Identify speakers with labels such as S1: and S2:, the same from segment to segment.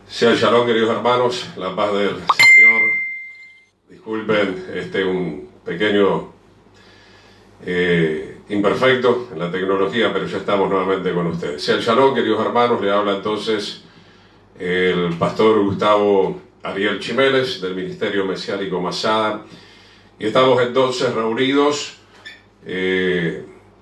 S1: Sea el shalom, queridos hermanos, la paz del Señor. Disculpen un pequeño imperfecto en la tecnología, pero ya estamos nuevamente con ustedes. Sea el shalom, queridos hermanos, le habla entonces el pastor Gustavo Ariel Chiménez del Ministerio Mesiánico Masada. Y estamos entonces reunidos,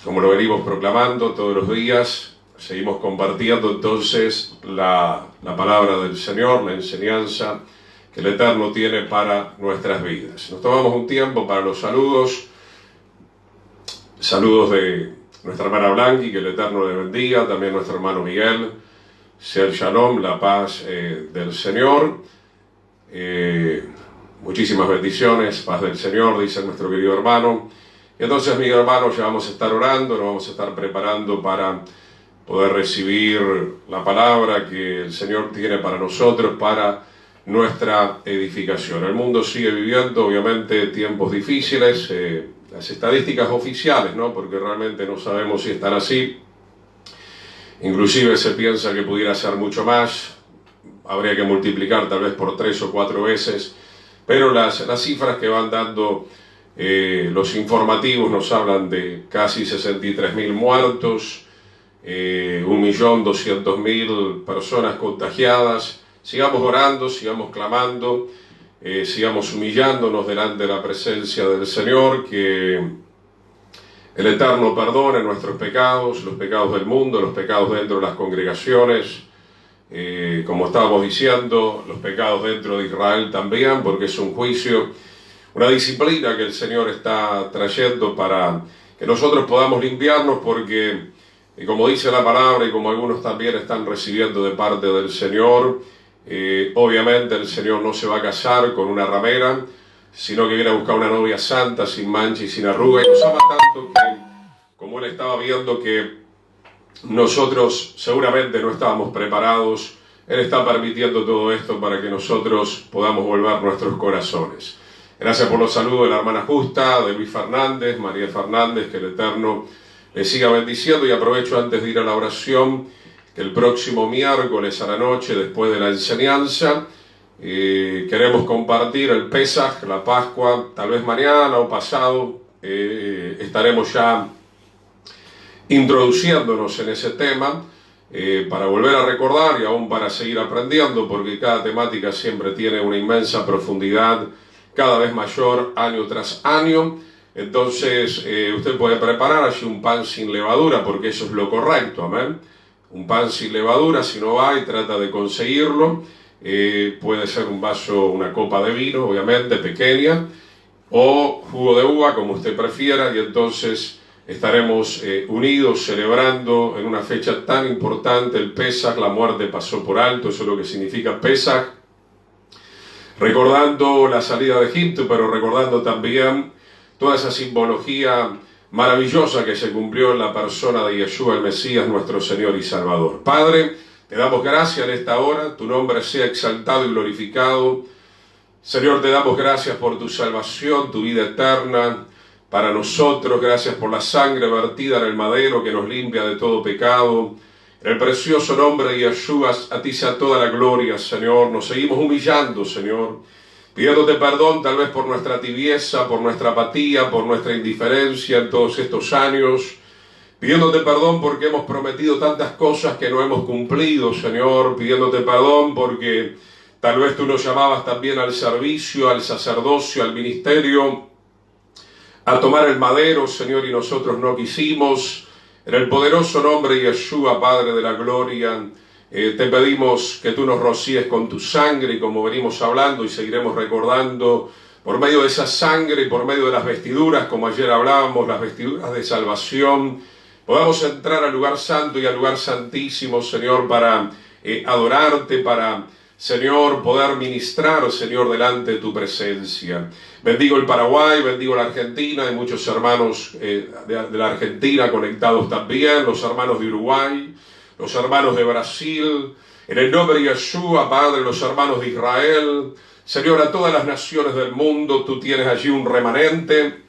S1: como lo venimos proclamando todos los días. Seguimos compartiendo entonces la palabra del Señor, la enseñanza que el Eterno tiene para nuestras vidas. Nos tomamos un tiempo para los saludos de nuestra hermana Blanqui, que el Eterno le bendiga, también nuestro hermano Miguel. Sea el shalom, la paz del Señor. Muchísimas bendiciones, paz del Señor, dice nuestro querido hermano. Y entonces, mis hermanos, ya vamos a estar orando, nos vamos a estar preparando para poder recibir la palabra que el Señor tiene para nosotros, para nuestra edificación. El mundo sigue viviendo, obviamente, tiempos difíciles, las estadísticas oficiales, ¿no? Porque realmente no sabemos si están así. Inclusive se piensa que pudiera ser mucho más, habría que multiplicar tal vez por 3 o 4 veces, pero las cifras que van dando los informativos nos hablan de casi 63.000 muertos, 1.200.000 personas contagiadas. Sigamos orando, sigamos clamando, sigamos humillándonos delante de la presencia del Señor, que el Eterno perdone nuestros pecados, los pecados del mundo, los pecados dentro de las congregaciones, como estábamos diciendo, los pecados dentro de Israel también, porque es un juicio, una disciplina que el Señor está trayendo para que nosotros podamos limpiarnos, porque como dice la palabra y como algunos también están recibiendo de parte del Señor, obviamente el Señor no se va a casar con una ramera, sino que viene a buscar una novia santa, sin mancha y sin arruga, y nos ama tanto que, como Él estaba viendo que nosotros seguramente no estábamos preparados, Él está permitiendo todo esto para que nosotros podamos volver nuestros corazones. Gracias por los saludos de la hermana Justa, de Luis Fernández, María Fernández, que el Eterno les siga bendiciendo. Y aprovecho antes de ir a la oración, que el próximo miércoles a la noche, después de la enseñanza, queremos compartir el Pesaj, la Pascua, tal vez mañana o pasado, estaremos ya introduciéndonos en ese tema, para volver a recordar y aún para seguir aprendiendo, porque cada temática siempre tiene una inmensa profundidad, cada vez mayor año tras año. Entonces usted puede preparar allí un pan sin levadura, porque eso es lo correcto, amén. Un pan sin levadura, si no va y trata de conseguirlo, puede ser un vaso, una copa de vino, obviamente, pequeña, o jugo de uva, como usted prefiera, y entonces estaremos unidos celebrando en una fecha tan importante el Pesaj. La muerte pasó por alto, eso es lo que significa Pesaj, recordando la salida de Egipto, pero recordando también toda esa simbología maravillosa que se cumplió en la persona de Yeshua el Mesías, nuestro Señor y Salvador. Padre, te damos gracias en esta hora, tu nombre sea exaltado y glorificado. Señor, te damos gracias por tu salvación, tu vida eterna para nosotros. Gracias por la sangre vertida en el madero que nos limpia de todo pecado. En el precioso nombre de Yeshua, a ti sea toda la gloria, Señor. Nos seguimos humillando, Señor, pidiéndote perdón tal vez por nuestra tibieza, por nuestra apatía, por nuestra indiferencia en todos estos años, pidiéndote perdón porque hemos prometido tantas cosas que no hemos cumplido, Señor, pidiéndote perdón porque tal vez tú nos llamabas también al servicio, al sacerdocio, al ministerio, a tomar el madero, Señor, y nosotros no quisimos. En el poderoso nombre de Yeshua, Padre de la gloria, te pedimos que tú nos rocíes con tu sangre, y como venimos hablando y seguiremos recordando, por medio de esa sangre y por medio de las vestiduras, como ayer hablábamos, las vestiduras de salvación, podamos entrar al lugar santo y al lugar santísimo, Señor, para adorarte, para, Señor, poder ministrar, Señor, delante de tu presencia. Bendigo el Paraguay, bendigo la Argentina, hay muchos hermanos de la Argentina conectados también, los hermanos de Uruguay, los hermanos de Brasil, en el nombre de Yeshua, Padre, los hermanos de Israel, Señor, a todas las naciones del mundo, tú tienes allí un remanente.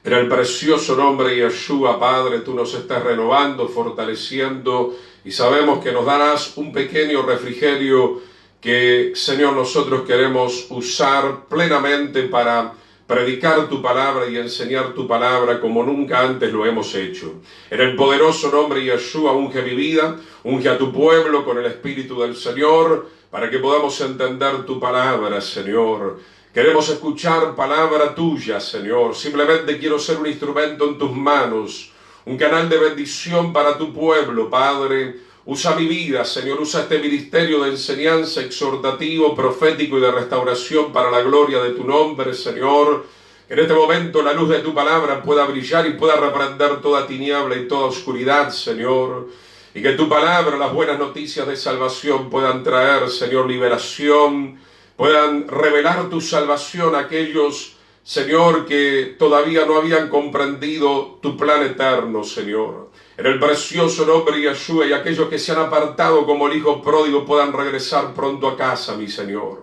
S1: En el precioso nombre de Yeshua, Padre, tú nos estás renovando, fortaleciendo, y sabemos que nos darás un pequeño refrigerio que, Señor, nosotros queremos usar plenamente para predicar tu palabra y enseñar tu palabra como nunca antes lo hemos hecho. En el poderoso nombre de Yeshua, unge mi vida, unge a tu pueblo con el Espíritu del Señor, para que podamos entender tu palabra, Señor. Queremos escuchar palabra tuya, Señor. Simplemente quiero ser un instrumento en tus manos, un canal de bendición para tu pueblo, Padre. Usa mi vida, Señor, usa este ministerio de enseñanza, exhortativo, profético y de restauración para la gloria de tu nombre, Señor. Que en este momento la luz de tu palabra pueda brillar y pueda reprender toda tiniebla y toda oscuridad, Señor. Y que tu palabra, las buenas noticias de salvación puedan traer, Señor, liberación, puedan revelar tu salvación a aquellos, Señor, que todavía no habían comprendido tu plan eterno, Señor. En el precioso nombre de Yeshua, y aquellos que se han apartado como el hijo pródigo puedan regresar pronto a casa, mi Señor.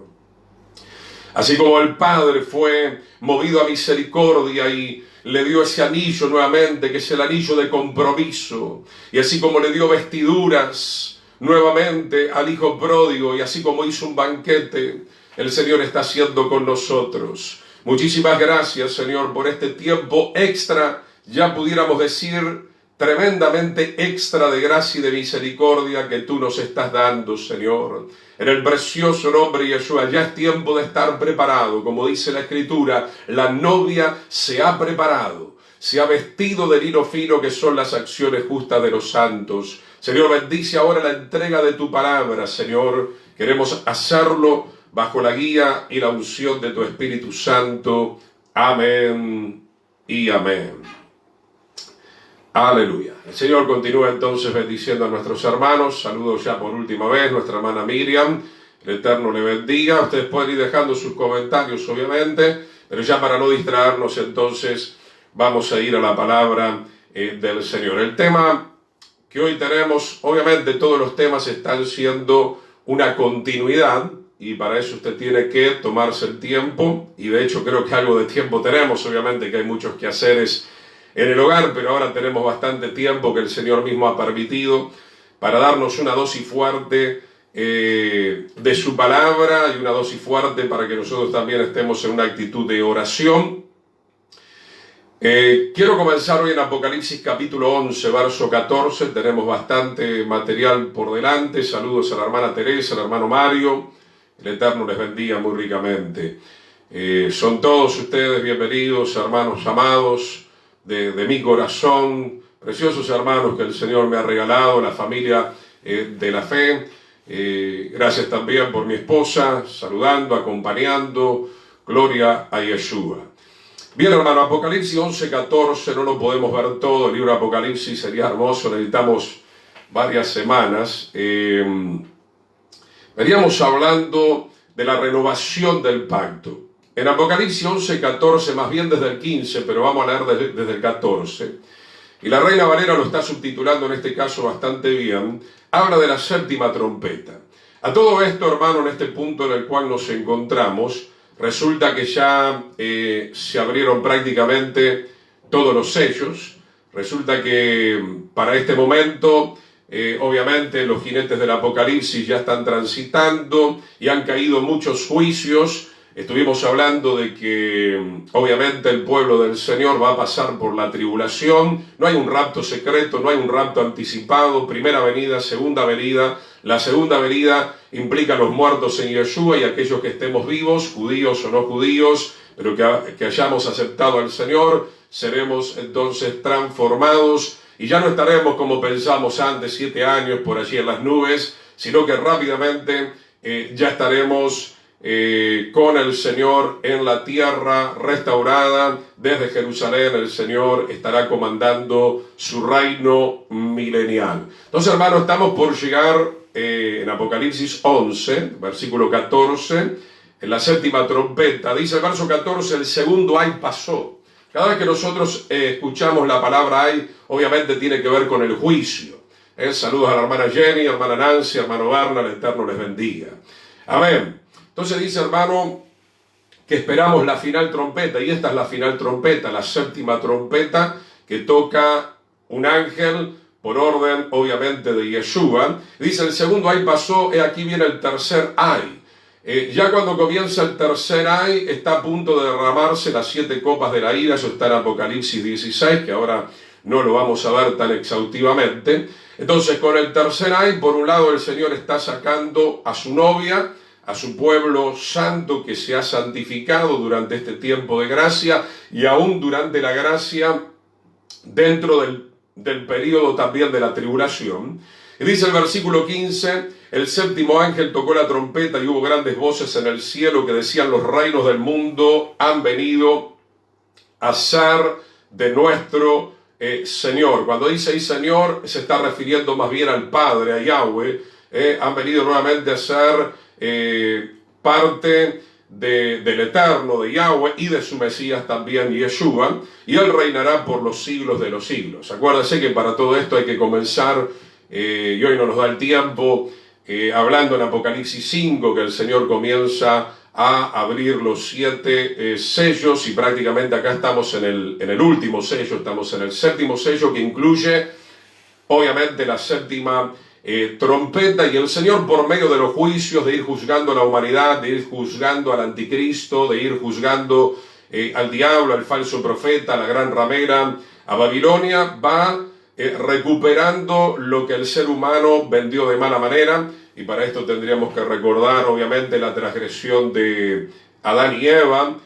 S1: Así como el Padre fue movido a misericordia y le dio ese anillo nuevamente, que es el anillo de compromiso, y así como le dio vestiduras nuevamente al hijo pródigo, y así como hizo un banquete, el Señor está haciendo con nosotros. Muchísimas gracias, Señor, por este tiempo extra, ya pudiéramos decir, tremendamente extra de gracia y de misericordia que tú nos estás dando, Señor. En el precioso nombre de Yeshua, ya es tiempo de estar preparado. Como dice la Escritura, la novia se ha preparado, se ha vestido de lino fino, que son las acciones justas de los santos. Señor, bendice ahora la entrega de tu palabra, Señor. Queremos hacerlo bajo la guía y la unción de tu Espíritu Santo. Amén y amén. Aleluya. El Señor continúa entonces bendiciendo a nuestros hermanos. Saludos ya por última vez, nuestra hermana Miriam. El Eterno le bendiga. Ustedes pueden ir dejando sus comentarios, obviamente, pero ya para no distraernos, entonces vamos a ir a la palabra del Señor. El tema que hoy tenemos, obviamente todos los temas están siendo una continuidad, y para eso usted tiene que tomarse el tiempo, y de hecho creo que algo de tiempo tenemos, obviamente que hay muchos quehaceres en el hogar, pero ahora tenemos bastante tiempo que el Señor mismo ha permitido para darnos una dosis fuerte de su palabra, y una dosis fuerte para que nosotros también estemos en una actitud de oración. Quiero comenzar hoy en Apocalipsis capítulo 11, verso 14. Tenemos bastante material por delante. Saludos a la hermana Teresa, al hermano Mario. El Eterno les bendiga muy ricamente. Son todos ustedes bienvenidos, hermanos amados de mi corazón, preciosos hermanos que el Señor me ha regalado, la familia de la fe. Gracias también por mi esposa, saludando, acompañando. Gloria a Yeshua. Bien, hermano, Apocalipsis 11:14, no lo podemos ver todo, el libro de Apocalipsis sería hermoso, necesitamos varias semanas. Veníamos hablando de la renovación del pacto. En Apocalipsis 11:14, más bien desde el 15, pero vamos a leer desde el 14. Y la Reina Valera lo está subtitulando en este caso bastante bien. Habla de la séptima trompeta. A todo esto, hermano, en este punto en el cual nos encontramos, resulta que ya se abrieron prácticamente todos los sellos. Resulta que para este momento, obviamente, los jinetes del Apocalipsis ya están transitando y han caído muchos juicios. Estuvimos hablando de que obviamente el pueblo del Señor va a pasar por la tribulación. No hay un rapto secreto, no hay un rapto anticipado. Primera venida, segunda venida. La segunda venida implica a los muertos en Yeshua y aquellos que estemos vivos, judíos o no judíos, pero que hayamos aceptado al Señor, seremos entonces transformados y ya no estaremos como pensamos antes, 7 años por allí en las nubes, sino que rápidamente ya estaremos con el Señor en la tierra restaurada. Desde Jerusalén el Señor estará comandando su reino milenial. Entonces, hermanos, estamos por llegar en Apocalipsis 11, versículo 14, en la séptima trompeta. Dice el verso 14, el segundo ay pasó. Cada vez que nosotros escuchamos la palabra ay, obviamente tiene que ver con el juicio. Saludos a la hermana Jenny, hermana Nancy, hermano Barna, el Eterno les bendiga. Amén. Entonces dice, hermano, que esperamos la final trompeta, y esta es la final trompeta, la séptima trompeta, que toca un ángel por orden obviamente de Yeshua. Dice el segundo ay pasó, aquí viene el tercer ay. Ya cuando comienza el tercer ay, está a punto de derramarse las 7 copas de la ira. Eso está en Apocalipsis 16, que ahora no lo vamos a ver tan exhaustivamente. Entonces, con el tercer ay, por un lado el Señor está sacando a su novia, a su pueblo santo que se ha santificado durante este tiempo de gracia, y aún durante la gracia, dentro del período también de la tribulación. Y dice el versículo 15, el séptimo ángel tocó la trompeta y hubo grandes voces en el cielo que decían: los reinos del mundo han venido a ser de nuestro Señor. Cuando dice ahí Señor, se está refiriendo más bien al Padre, a Yahweh. Han venido nuevamente a ser parte del Eterno, de Yahweh, y de su Mesías también, Yeshua, y Él reinará por los siglos de los siglos. Acuérdense que para todo esto hay que comenzar, y hoy no nos da el tiempo, hablando en Apocalipsis 5, que el Señor comienza a abrir los 7 sellos, y prácticamente acá estamos en el último sello, estamos en el séptimo sello, que incluye obviamente la séptima trompeta, y el Señor, por medio de los juicios, de ir juzgando a la humanidad, de ir juzgando al anticristo, de ir juzgando al diablo, al falso profeta, a la gran ramera, a Babilonia, va recuperando lo que el ser humano vendió de mala manera. Y para esto tendríamos que recordar obviamente la transgresión de Adán y Eva.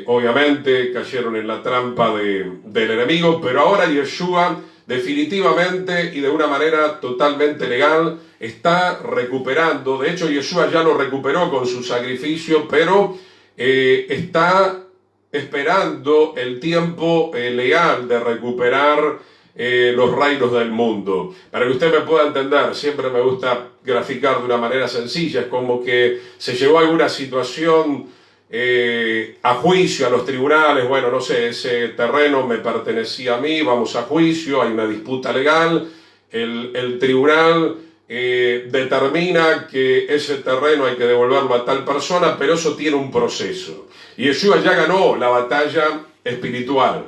S1: Obviamente cayeron en la trampa del enemigo, pero ahora Yeshua definitivamente y de una manera totalmente legal está recuperando. De hecho, Yeshua ya lo recuperó con su sacrificio, pero está esperando el tiempo legal de recuperar los reinos del mundo. Para que usted me pueda entender, siempre me gusta graficar de una manera sencilla. Es como que se llevó alguna situación a juicio, a los tribunales. Bueno, no sé, ese terreno me pertenecía a mí, vamos a juicio, hay una disputa legal, el tribunal determina que ese terreno hay que devolverlo a tal persona, pero eso tiene un proceso. Y Yeshua ya ganó la batalla espiritual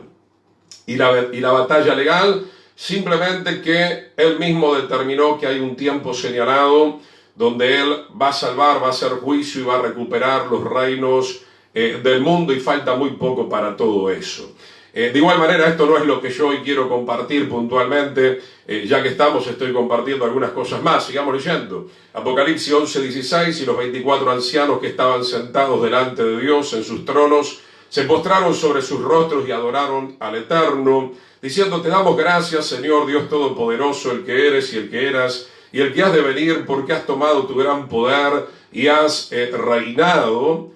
S1: y la batalla legal, simplemente que Él mismo determinó que hay un tiempo señalado donde Él va a salvar, va a hacer juicio y va a recuperar los reinos del mundo, y falta muy poco para todo eso. De igual manera, esto no es lo que yo hoy quiero compartir puntualmente, ya que estoy compartiendo algunas cosas más. Sigamos leyendo. Apocalipsis 11:16, y los 24 ancianos que estaban sentados delante de Dios en sus tronos se postraron sobre sus rostros y adoraron al Eterno, diciendo: te damos gracias, Señor Dios Todopoderoso, el que eres y el que eras, y el que has de venir, porque has tomado tu gran poder y has reinado.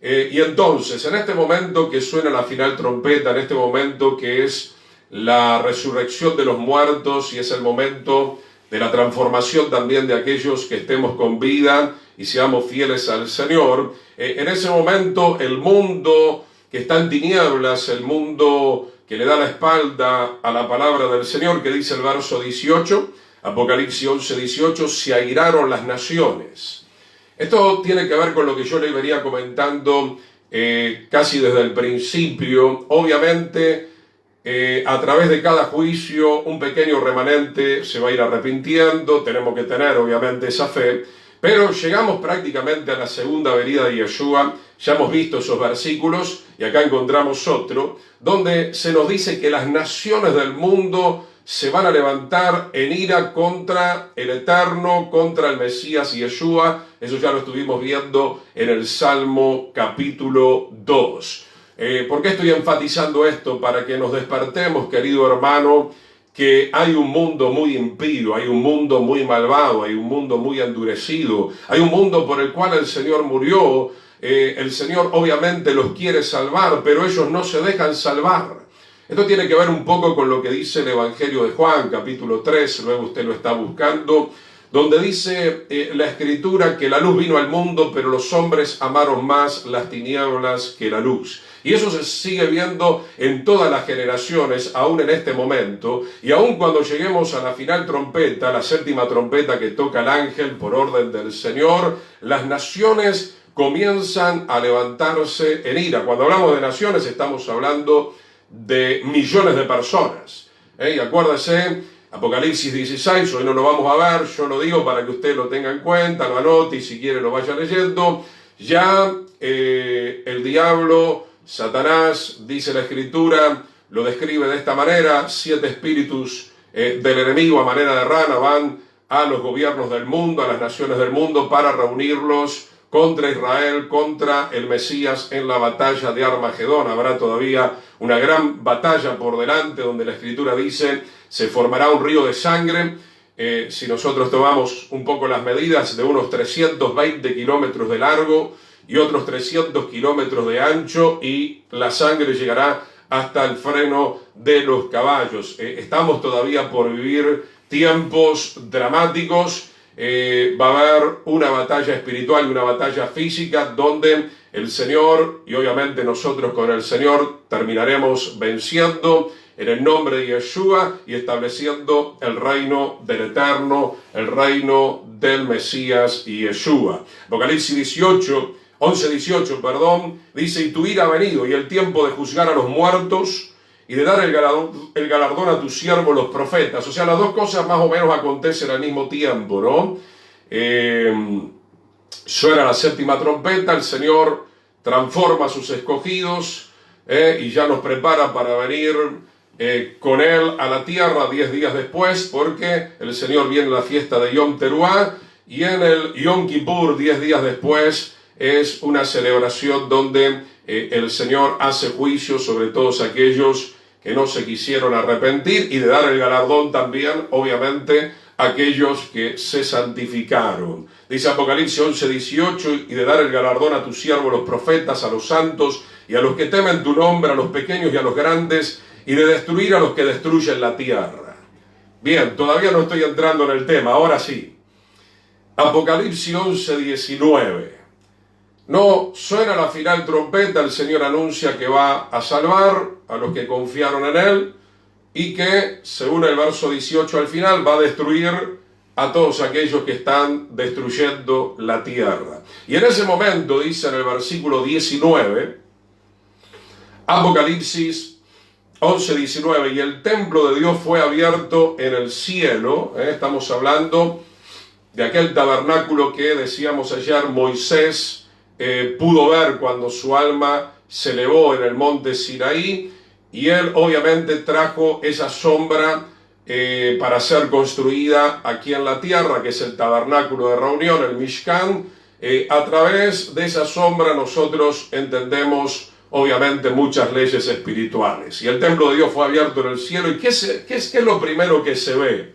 S1: Y entonces, en este momento que suena la final trompeta, en este momento que es la resurrección de los muertos, y es el momento de la transformación también de aquellos que estemos con vida y seamos fieles al Señor, en ese momento el mundo que está en tinieblas, el mundo que le da la espalda a la palabra del Señor, que dice el verso 18, Apocalipsis 11:18, se airaron las naciones. Esto tiene que ver con lo que yo le venía comentando casi desde el principio. Obviamente, a través de cada juicio, un pequeño remanente se va a ir arrepintiendo. Tenemos que tener, obviamente, esa fe. Pero llegamos prácticamente a la segunda venida de Yeshua. Ya hemos visto esos versículos, y acá encontramos otro, donde se nos dice que las naciones del mundo se van a levantar en ira contra el Eterno, contra el Mesías y Yeshua. Eso ya lo estuvimos viendo en el Salmo capítulo 2. ¿Por qué estoy enfatizando esto? Para que nos despertemos, querido hermano, que hay un mundo muy impío, hay un mundo muy malvado, hay un mundo muy endurecido, hay un mundo por el cual el Señor murió. El Señor obviamente los quiere salvar, pero ellos no se dejan salvar. Esto tiene que ver un poco con lo que dice el Evangelio de Juan, capítulo 3, luego usted lo está buscando, donde dice la Escritura que la luz vino al mundo, pero los hombres amaron más las tinieblas que la luz. Y eso se sigue viendo en todas las generaciones, aún en este momento, y aún cuando lleguemos a la final trompeta, la séptima trompeta que toca el ángel por orden del Señor, las naciones comienzan a levantarse en ira. Cuando hablamos de naciones estamos hablando de millones de personas. Y acuérdese Apocalipsis 16, hoy no lo vamos a ver, yo lo digo para que usted lo tenga en cuenta, lo anote y si quiere lo vaya leyendo. Ya el diablo, Satanás, dice la Escritura, lo describe de esta manera: 7 espíritus del enemigo a manera de rana van a los gobiernos del mundo, a las naciones del mundo, para reunirlos contra Israel, contra el Mesías en la batalla de Armagedón. Habrá todavía una gran batalla por delante, donde la Escritura dice: se formará un río de sangre. Si nosotros tomamos un poco las medidas, de unos 320 kilómetros de largo y otros 300 kilómetros de ancho, y la sangre llegará hasta el freno de los caballos. Estamos todavía por vivir tiempos dramáticos. Va a haber una batalla espiritual y una batalla física, donde el Señor, y obviamente nosotros con el Señor, terminaremos venciendo en el nombre de Yeshua y estableciendo el reino del Eterno, el reino del Mesías y Yeshua. Apocalipsis 18, 11-18, dice: y tu ira ha venido, y el tiempo de juzgar a los muertos y de dar el galardón a tus siervos los profetas. O sea, las dos cosas más o menos acontecen al mismo tiempo, ¿no? Suena la séptima trompeta, el Señor transforma a sus escogidos y ya nos prepara para venir con Él a la tierra 10 días después, porque el Señor viene a la fiesta de Yom Teruah, y en el Yom Kippur, 10 días después, es una celebración donde el Señor hace juicio sobre todos aquellos que no se quisieron arrepentir, y de dar el galardón también, obviamente, a aquellos que se santificaron. Dice Apocalipsis 11-18, y de dar el galardón a tus siervos los profetas, a los santos y a los que temen tu nombre, a los pequeños y a los grandes, y de destruir a los que destruyen la tierra. Bien, todavía no estoy entrando en el tema, ahora sí. Apocalipsis 11-19. No suena la final trompeta, el Señor anuncia que va a salvar a los que confiaron en Él, y que, según el verso 18 al final, va a destruir a todos aquellos que están destruyendo la tierra. Y en ese momento, dice en el versículo 19, Apocalipsis 11-19, y el templo de Dios fue abierto en el cielo. Estamos hablando de aquel tabernáculo que decíamos ayer Moisés pudo ver cuando su alma se elevó en el monte Sinaí, y él obviamente trajo esa sombra para ser construida aquí en la tierra, que es el tabernáculo de reunión, el Mishkan. A través de esa sombra nosotros entendemos obviamente muchas leyes espirituales. Y el templo de Dios fue abierto en el cielo. ¿Y qué es lo primero que se ve?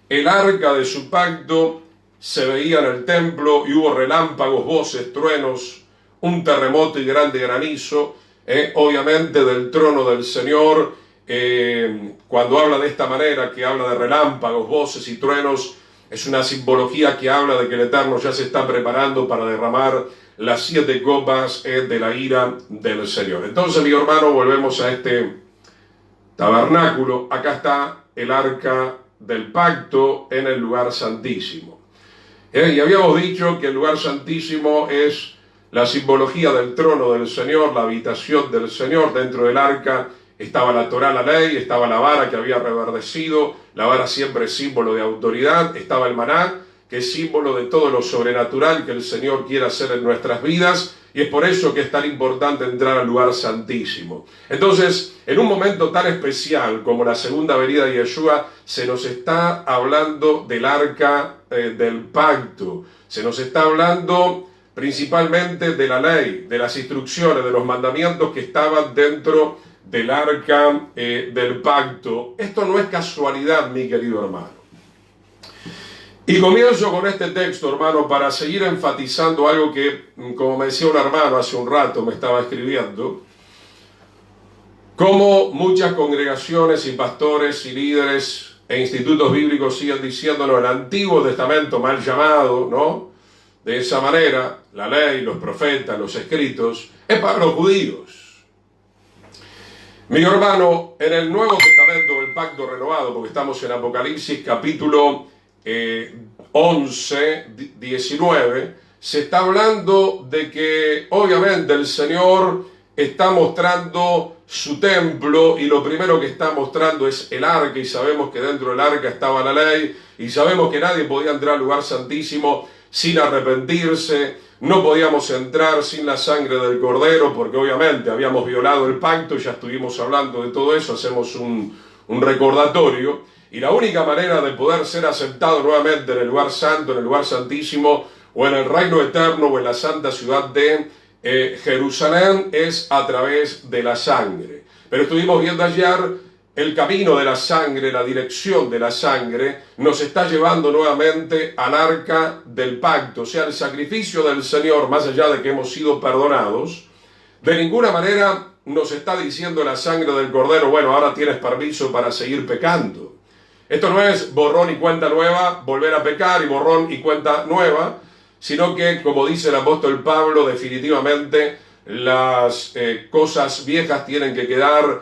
S1: El arca de su pacto se veía en el templo, y hubo relámpagos, voces, truenos, un terremoto y grande granizo. Obviamente del trono del Señor, cuando habla de esta manera, que habla de relámpagos, voces y truenos, es una simbología que habla de que el Eterno ya se está preparando para derramar las 7 copas de la ira del Señor. Entonces, mi hermano, volvemos a este tabernáculo. Acá está el arca del pacto en el lugar santísimo. Y habíamos dicho que el lugar santísimo es la simbología del trono del Señor, la habitación del Señor. Dentro del arca estaba la Torá, la ley, estaba la vara que había reverdecido, la vara siempre es símbolo de autoridad, estaba el maná, que es símbolo de todo lo sobrenatural que el Señor quiere hacer en nuestras vidas, y es por eso que es tan importante entrar al lugar santísimo. Entonces, en un momento tan especial como la segunda venida de Yeshua, se nos está hablando del arca del pacto, se nos está hablando principalmente de la ley, de las instrucciones, de los mandamientos que estaban dentro del arca del pacto. Esto no es casualidad, mi querido hermano. Y comienzo con este texto, hermano, para seguir enfatizando algo que, como me decía un hermano hace un rato, me estaba escribiendo, como muchas congregaciones y pastores y líderes e institutos bíblicos siguen diciéndolo, el Antiguo Testamento, mal llamado, ¿no? De esa manera, la ley, los profetas, los escritos, es para los judíos. Mi hermano, en el Nuevo Testamento, el pacto renovado, porque estamos en Apocalipsis capítulo 11, 19, se está hablando de que obviamente el Señor está mostrando su templo, y lo primero que está mostrando es el arca, y sabemos que dentro del arca estaba la ley, y sabemos que nadie podía entrar al lugar santísimo sin arrepentirse, no podíamos entrar sin la sangre del cordero, porque obviamente habíamos violado el pacto, ya estuvimos hablando de todo eso, hacemos un recordatorio, y la única manera de poder ser aceptado nuevamente en el lugar santo, en el lugar santísimo, o en el reino eterno, o en la santa ciudad de Jerusalén, es a través de la sangre. Pero estuvimos viendo ayer el camino de la sangre, la dirección de la sangre, nos está llevando nuevamente al arca del pacto, o sea, el sacrificio del Señor, más allá de que hemos sido perdonados, de ninguna manera nos está diciendo la sangre del cordero, bueno, ahora tienes permiso para seguir pecando. Esto no es borrón y cuenta nueva, volver a pecar y borrón y cuenta nueva, sino que, como dice el apóstol Pablo, definitivamente las cosas viejas tienen que quedar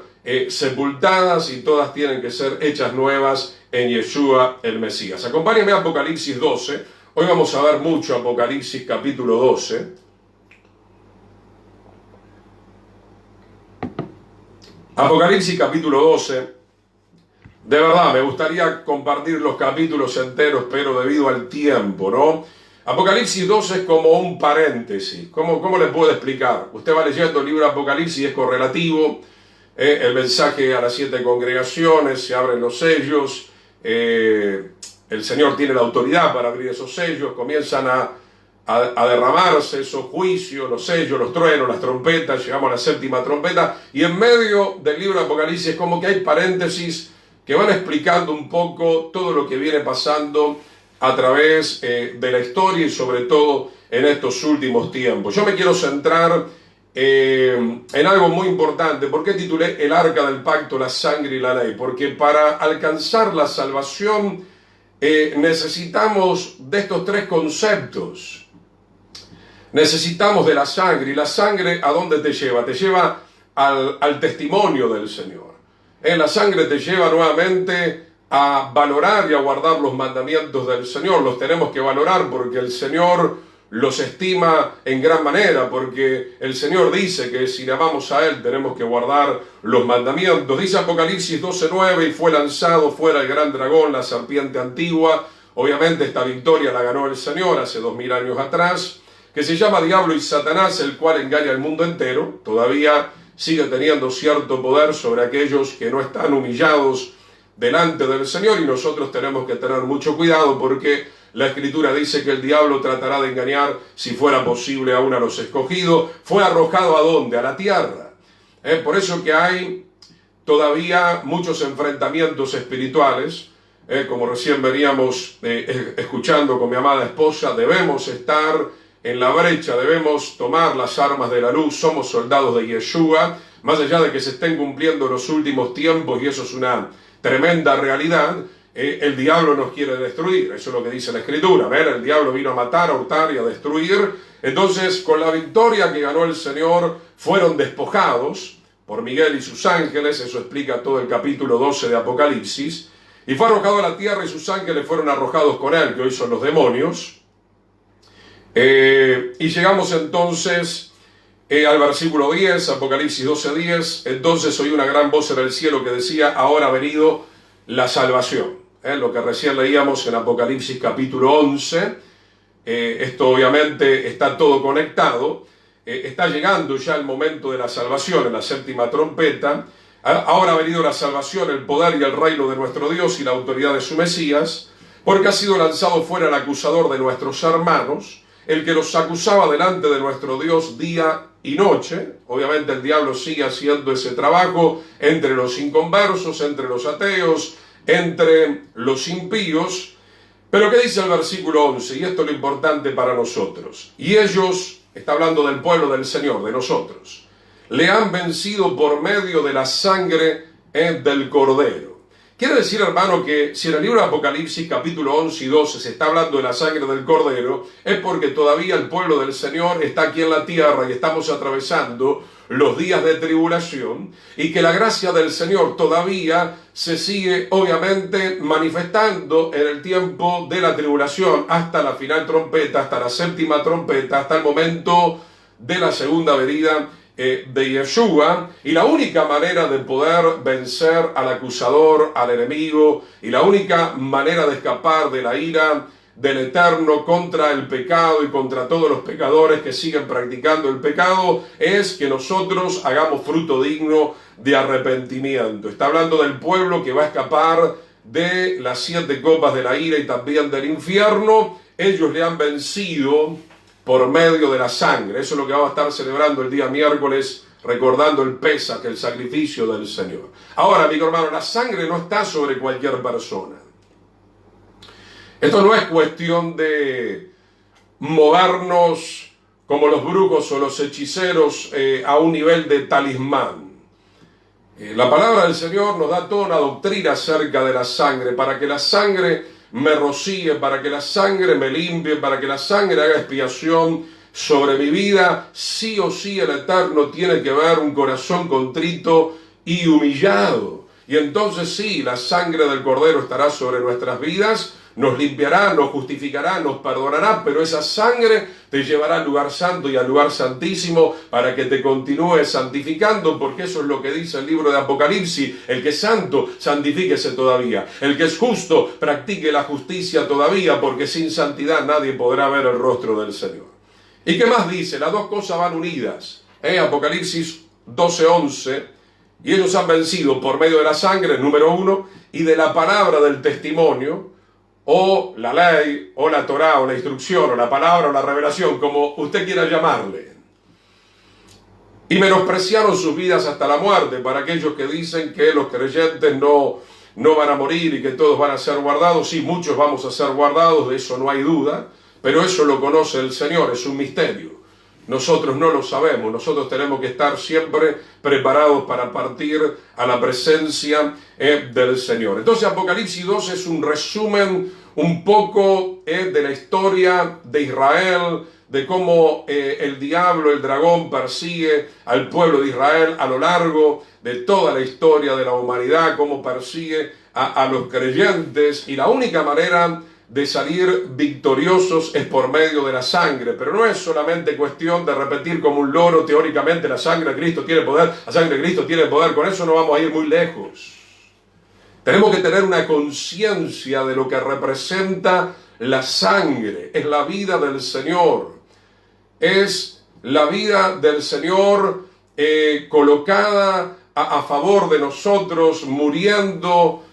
S1: sepultadas y todas tienen que ser hechas nuevas en Yeshua el Mesías. Acompáñenme a Apocalipsis 12. Hoy vamos a ver mucho Apocalipsis capítulo 12. Apocalipsis capítulo 12. De verdad, me gustaría compartir los capítulos enteros, pero debido al tiempo, ¿no? Apocalipsis 12 es como un paréntesis. ¿Cómo le puedo explicar? Usted va leyendo el libro de Apocalipsis, es correlativo. El mensaje a las 7 congregaciones, se abren los sellos, el Señor tiene la autoridad para abrir esos sellos, comienzan a derramarse esos juicios, los sellos, los truenos, las trompetas, llegamos a la 7ª trompeta, y en medio del libro de Apocalipsis es como que hay paréntesis que van explicando un poco todo lo que viene pasando a través de la historia y sobre todo en estos últimos tiempos. Yo me quiero centrar en algo muy importante. ¿Por qué titulé el arca del pacto, la sangre y la ley? Porque para alcanzar la salvación necesitamos de estos 3 conceptos. Necesitamos de la sangre. ¿Y la sangre a dónde te lleva? Te lleva al testimonio del Señor. La sangre te lleva nuevamente a valorar y a guardar los mandamientos del Señor. Los tenemos que valorar porque el Señor los estima en gran manera, porque el Señor dice que si le amamos a Él tenemos que guardar los mandamientos. Dice Apocalipsis 12:9, y fue lanzado fuera el gran dragón, la serpiente antigua. Obviamente esta victoria la ganó el Señor hace 2000 años atrás, que se llama Diablo y Satanás, el cual engaña al mundo entero. Todavía sigue teniendo cierto poder sobre aquellos que no están humillados delante del Señor, y nosotros tenemos que tener mucho cuidado porque la Escritura dice que el diablo tratará de engañar, si fuera posible, aún a los escogidos. Fue arrojado ¿a dónde? A la tierra. Por eso que hay todavía muchos enfrentamientos espirituales, como recién veníamos escuchando con mi amada esposa. Debemos estar en la brecha, debemos tomar las armas de la luz, somos soldados de Yeshua, más allá de que se estén cumpliendo los últimos tiempos, y eso es una tremenda realidad. El diablo nos quiere destruir, eso es lo que dice la Escritura. El diablo vino a matar, a hurtar y a destruir. Entonces, con la victoria que ganó el Señor, fueron despojados por Miguel y sus ángeles. Eso explica todo el capítulo 12 de Apocalipsis. Y fue arrojado a la tierra, y sus ángeles fueron arrojados con él, que hoy son los demonios. Y llegamos entonces al versículo 10, Apocalipsis 12:10. Entonces oí una gran voz en el cielo que decía: ahora ha venido la salvación. Lo que recién leíamos en Apocalipsis capítulo 11. Esto obviamente está todo conectado. Está llegando ya el momento de la salvación en la 7ª trompeta. Ahora ha venido la salvación, el poder y el reino de nuestro Dios y la autoridad de su Mesías, porque ha sido lanzado fuera el acusador de nuestros hermanos, el que los acusaba delante de nuestro Dios día y noche. Obviamente el diablo sigue haciendo ese trabajo entre los inconversos, entre los ateos, entre los impíos. Pero ¿qué dice el versículo 11? Y esto es lo importante para nosotros. Y ellos, está hablando del pueblo del Señor, de nosotros, le han vencido por medio de la sangre del Cordero. Quiere decir, hermano, que si en el libro de Apocalipsis capítulo 11 y 12 se está hablando de la sangre del Cordero, es porque todavía el pueblo del Señor está aquí en la tierra y estamos atravesando los días de tribulación, y que la gracia del Señor todavía se sigue obviamente manifestando en el tiempo de la tribulación, hasta la final trompeta, hasta la 7ª trompeta, hasta el momento de la segunda venida de Yeshua, y la única manera de poder vencer al acusador, al enemigo, y la única manera de escapar de la ira del Eterno contra el pecado y contra todos los pecadores que siguen practicando el pecado, es que nosotros hagamos fruto digno de arrepentimiento. Está hablando del pueblo que va a escapar de las 7 copas de la ira y también del infierno. Ellos le han vencido por medio de la sangre. Eso es lo que vamos a estar celebrando el día miércoles, recordando el Pesaj, el sacrificio del Señor. Ahora, amigo hermano, la sangre no está sobre cualquier persona. Esto no es cuestión de movernos como los brujos o los hechiceros a un nivel de talismán. La palabra del Señor nos da toda una doctrina acerca de la sangre, para que la sangre me rocíe, para que la sangre me limpie, para que la sangre haga expiación sobre mi vida. Sí o sí el Eterno tiene que ver un corazón contrito y humillado. Y entonces sí, la sangre del Cordero estará sobre nuestras vidas, nos limpiará, nos justificará, nos perdonará, pero esa sangre te llevará al lugar santo y al lugar santísimo para que te continúes santificando, porque eso es lo que dice el libro de Apocalipsis: el que es santo, santifíquese todavía; el que es justo, practique la justicia todavía, porque sin santidad nadie podrá ver el rostro del Señor. ¿Y qué más dice? Las dos cosas van unidas. Apocalipsis 12:11, y ellos han vencido por medio de la sangre, número 1, y de la palabra del testimonio, o la ley, o la Torá, o la instrucción, o la palabra, o la revelación, como usted quiera llamarle. Y menospreciaron sus vidas hasta la muerte. Para aquellos que dicen que los creyentes no van a morir y que todos van a ser guardados, sí, muchos vamos a ser guardados, de eso no hay duda, pero eso lo conoce el Señor, es un misterio. Nosotros no lo sabemos, nosotros tenemos que estar siempre preparados para partir a la presencia del Señor. Entonces Apocalipsis 2 es un resumen un poco de la historia de Israel, de cómo el diablo, el dragón, persigue al pueblo de Israel a lo largo de toda la historia de la humanidad, cómo persigue a los creyentes, y la única manera de salir victoriosos es por medio de la sangre. Pero no es solamente cuestión de repetir como un loro teóricamente: la sangre de Cristo tiene poder, la sangre de Cristo tiene poder. Con eso no vamos a ir muy lejos. Tenemos que tener una conciencia de lo que representa la sangre. Es la vida del Señor. Es la vida del Señor colocada a favor de nosotros, muriendo,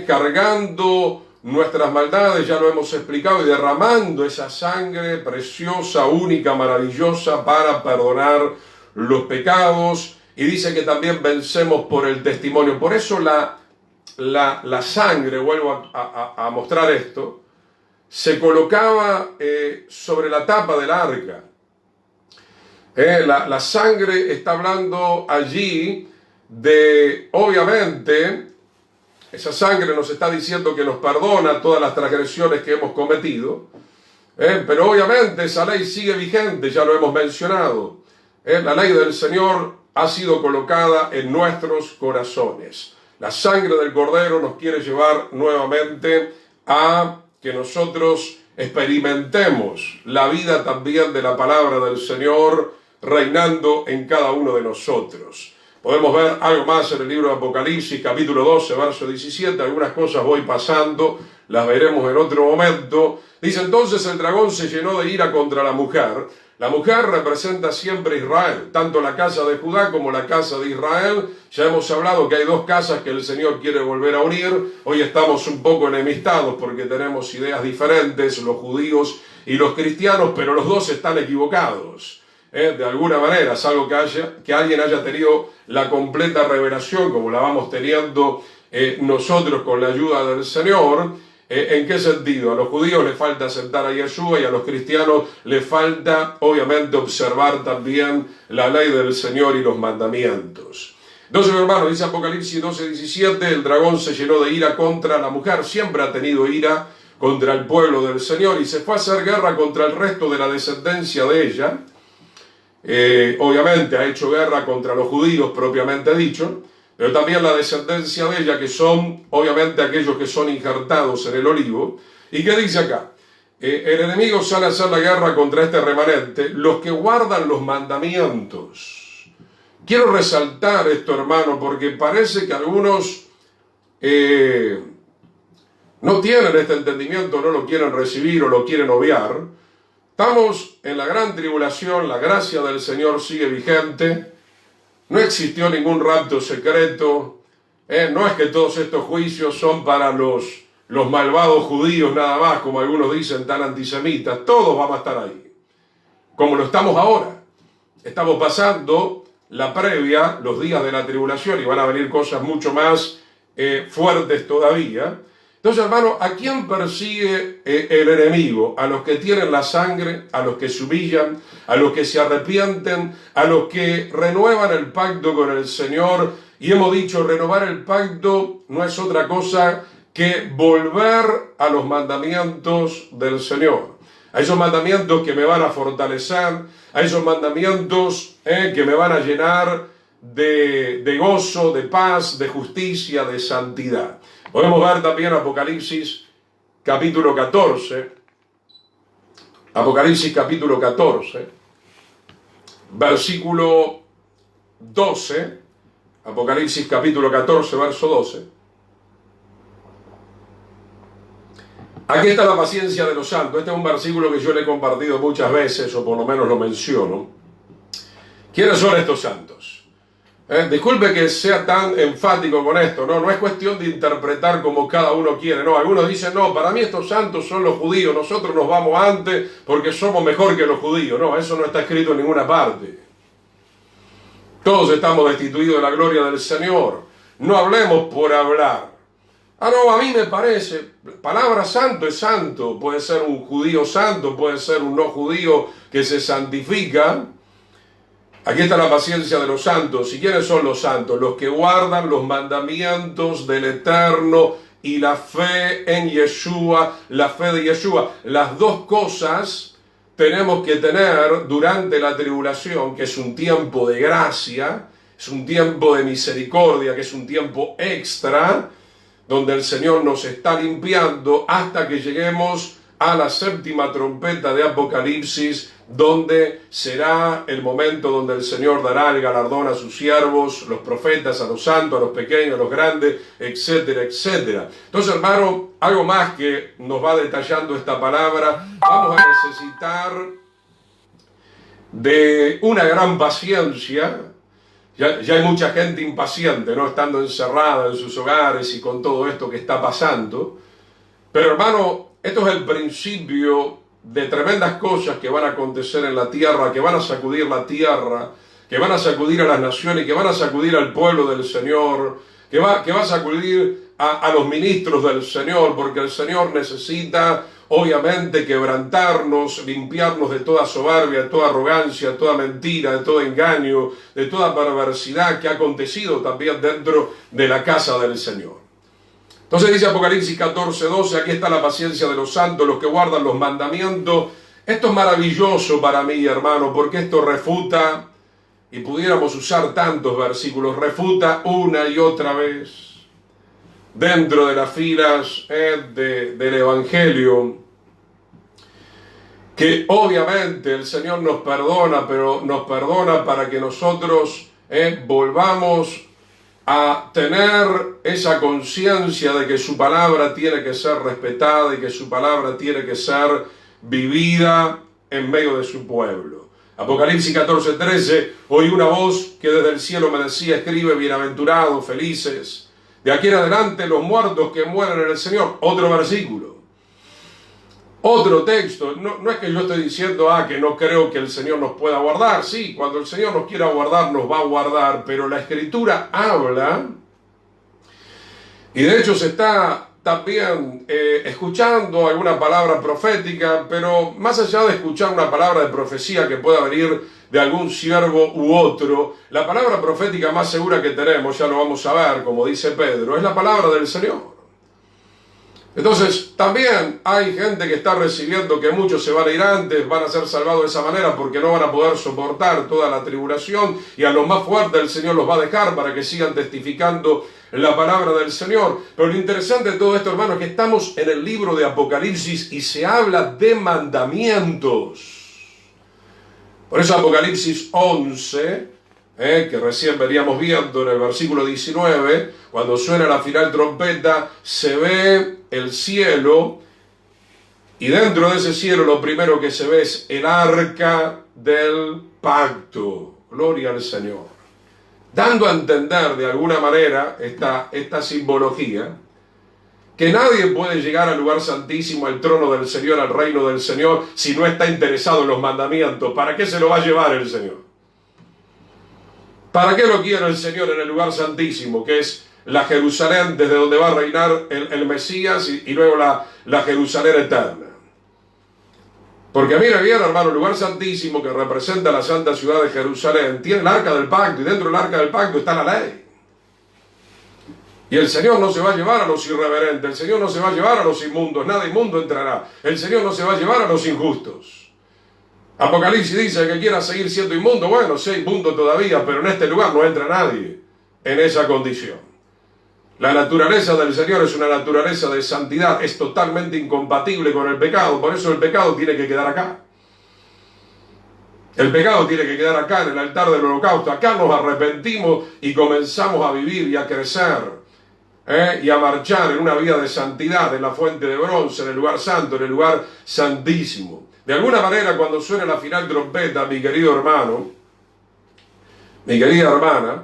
S1: cargando nuestras maldades, ya lo hemos explicado, y derramando esa sangre preciosa, única, maravillosa, para perdonar los pecados. Y dice que también vencemos por el testimonio. Por eso la sangre, vuelvo a mostrar esto, se colocaba sobre la tapa del arca. La sangre está hablando allí de, obviamente, esa sangre nos está diciendo que nos perdona todas las transgresiones que hemos cometido, pero obviamente esa ley sigue vigente, ya lo hemos mencionado. La ley del Señor ha sido colocada en nuestros corazones. La sangre del Cordero nos quiere llevar nuevamente a que nosotros experimentemos la vida también de la palabra del Señor reinando en cada uno de nosotros. Podemos ver algo más en el libro de Apocalipsis, capítulo 12, verso 17. Algunas cosas voy pasando, las veremos en otro momento. Dice: entonces el dragón se llenó de ira contra la mujer. La mujer representa siempre a Israel, tanto la casa de Judá como la casa de Israel. Ya hemos hablado que hay dos casas que el Señor quiere volver a unir. Hoy estamos un poco enemistados porque tenemos ideas diferentes, los judíos y los cristianos, pero los dos están equivocados. De alguna manera, es algo que alguien haya tenido la completa revelación, como la vamos teniendo nosotros con la ayuda del Señor. ¿En qué sentido? A los judíos les falta aceptar a Yeshua, y a los cristianos les falta, obviamente, observar también la ley del Señor y los mandamientos. Entonces, hermano, dice Apocalipsis 12:17, el dragón se llenó de ira contra la mujer. Siempre ha tenido ira contra el pueblo del Señor, y se fue a hacer guerra contra el resto de la descendencia de ella. Obviamente ha hecho guerra contra los judíos propiamente dicho, pero también la descendencia de ella, que son obviamente aquellos que son injertados en el olivo. ¿Y qué dice acá? El enemigo sale a hacer la guerra contra este remanente, los que guardan los mandamientos. quiero resaltar esto, hermano, porque parece que algunos no tienen este entendimiento, no lo quieren recibir o lo quieren obviar. Estamos en la gran tribulación, la gracia del Señor sigue vigente, no existió ningún rapto secreto, no es que todos estos juicios son para los malvados judíos nada más, como algunos dicen, tan antisemitas. Todos vamos a estar ahí, como lo estamos ahora. Estamos pasando la previa, los días de la tribulación, y van a venir cosas mucho más fuertes todavía. Entonces, hermano, ¿a quién persigue el enemigo? A los que tienen la sangre, a los que se humillan, a los que se arrepienten, a los que renuevan el pacto con el Señor. Y hemos dicho, renovar el pacto no es otra cosa que volver a los mandamientos del Señor. A esos mandamientos que me van a fortalecer, a esos mandamientos que me van a llenar de gozo, de paz, de justicia, de santidad. Podemos ver también Apocalipsis capítulo 14. Apocalipsis capítulo 14, versículo 12. Apocalipsis capítulo 14, verso 12. Aquí está la paciencia de los santos. Este es un versículo que yo le he compartido muchas veces, o por lo menos lo menciono. ¿Quiénes son estos santos? Disculpe que sea tan enfático con esto, no es cuestión de interpretar como cada uno quiere, no, algunos dicen, no, para mí estos santos son los judíos, nosotros nos vamos antes porque somos mejor que los judíos. No, eso no está escrito en ninguna parte. Todos estamos destituidos de la gloria del Señor. No hablemos por hablar. No, a mí me parece, palabra santo es santo, puede ser un judío santo, puede ser un no judío que se santifica. Aquí está la paciencia de los santos. ¿Y quiénes son los santos? Los que guardan los mandamientos del Eterno y la fe en Yeshua, la fe de Yeshua. Las dos cosas tenemos que tener durante la tribulación, que es un tiempo de gracia, es un tiempo de misericordia, que es un tiempo extra, donde el Señor nos está limpiando hasta que lleguemos a la séptima trompeta de Apocalipsis, donde será el momento donde el Señor dará el galardón a sus siervos, los profetas, a los santos, a los pequeños, a los grandes, etcétera, etcétera. Entonces, hermano, algo más que nos va detallando esta palabra, vamos a necesitar de una gran paciencia. Ya hay mucha gente impaciente, ¿no? Estando encerrada en sus hogares y con todo esto que está pasando. Pero, hermano, esto es el principio de tremendas cosas que van a acontecer en la tierra, que van a sacudir la tierra, que van a sacudir a las naciones, que van a sacudir al pueblo del Señor, que va a sacudir a los ministros del Señor, porque el Señor necesita, obviamente, quebrantarnos, limpiarnos de toda soberbia, de toda arrogancia, de toda mentira, de todo engaño, de toda perversidad que ha acontecido también dentro de la casa del Señor. Entonces dice Apocalipsis 14, 12, aquí está la paciencia de los santos, los que guardan los mandamientos. Esto es maravilloso para mí, hermano, porque esto refuta, y pudiéramos usar tantos versículos, refuta una y otra vez, dentro de las filas del Evangelio, que obviamente el Señor nos perdona, pero nos perdona para que nosotros volvamos a tener esa conciencia de que su palabra tiene que ser respetada y que su palabra tiene que ser vivida en medio de su pueblo. Apocalipsis 14, 13, oí una voz que desde el cielo me decía, escribe, bienaventurados, felices, de aquí en adelante los muertos que mueren en el Señor. Otro versículo, otro texto. No es que yo estoy diciendo que no creo que el Señor nos pueda guardar. Sí, cuando el Señor nos quiera guardar, nos va a guardar, pero la Escritura habla, y de hecho se está también escuchando alguna palabra profética, pero más allá de escuchar una palabra de profecía que pueda venir de algún siervo u otro, la palabra profética más segura que tenemos, ya lo vamos a ver, como dice Pedro, es la palabra del Señor. Entonces, también hay gente que está recibiendo que muchos se van a ir antes, van a ser salvados de esa manera porque no van a poder soportar toda la tribulación, y a los más fuertes el Señor los va a dejar para que sigan testificando la palabra del Señor. Pero lo interesante de todo esto, hermano, es que estamos en el libro de Apocalipsis y se habla de mandamientos. Por eso Apocalipsis 11, que recién veníamos viendo en el versículo 19, cuando suena la final trompeta, se ve el cielo, y dentro de ese cielo lo primero que se ve es el arca del pacto. Gloria al Señor. Dando a entender de alguna manera esta simbología, que nadie puede llegar al lugar santísimo, al trono del Señor, al reino del Señor, si no está interesado en los mandamientos. ¿Para qué se lo va a llevar el Señor? ¿Para qué lo quiere el Señor en el lugar santísimo, que es la Jerusalén desde donde va a reinar el Mesías y luego la Jerusalén eterna? Porque mire bien, hermano, el lugar santísimo que representa la santa ciudad de Jerusalén tiene el arca del pacto, y dentro del arca del pacto está la ley. Y el Señor no se va a llevar a los irreverentes, el Señor no se va a llevar a los inmundos, nada inmundo entrará. El Señor no se va a llevar a los injustos. Apocalipsis dice que quiera seguir siendo inmundo, bueno, sea inmundo todavía, pero en este lugar no entra nadie en esa condición. La naturaleza del Señor es una naturaleza de santidad, es totalmente incompatible con el pecado, por eso el pecado tiene que quedar acá. El pecado tiene que quedar acá en el altar del holocausto. Acá nos arrepentimos y comenzamos a vivir y a crecer. Y a marchar en una vida de santidad, en la fuente de bronce, en el lugar santo, en el lugar santísimo. De alguna manera, cuando suena la final trompeta, mi querido hermano, mi querida hermana,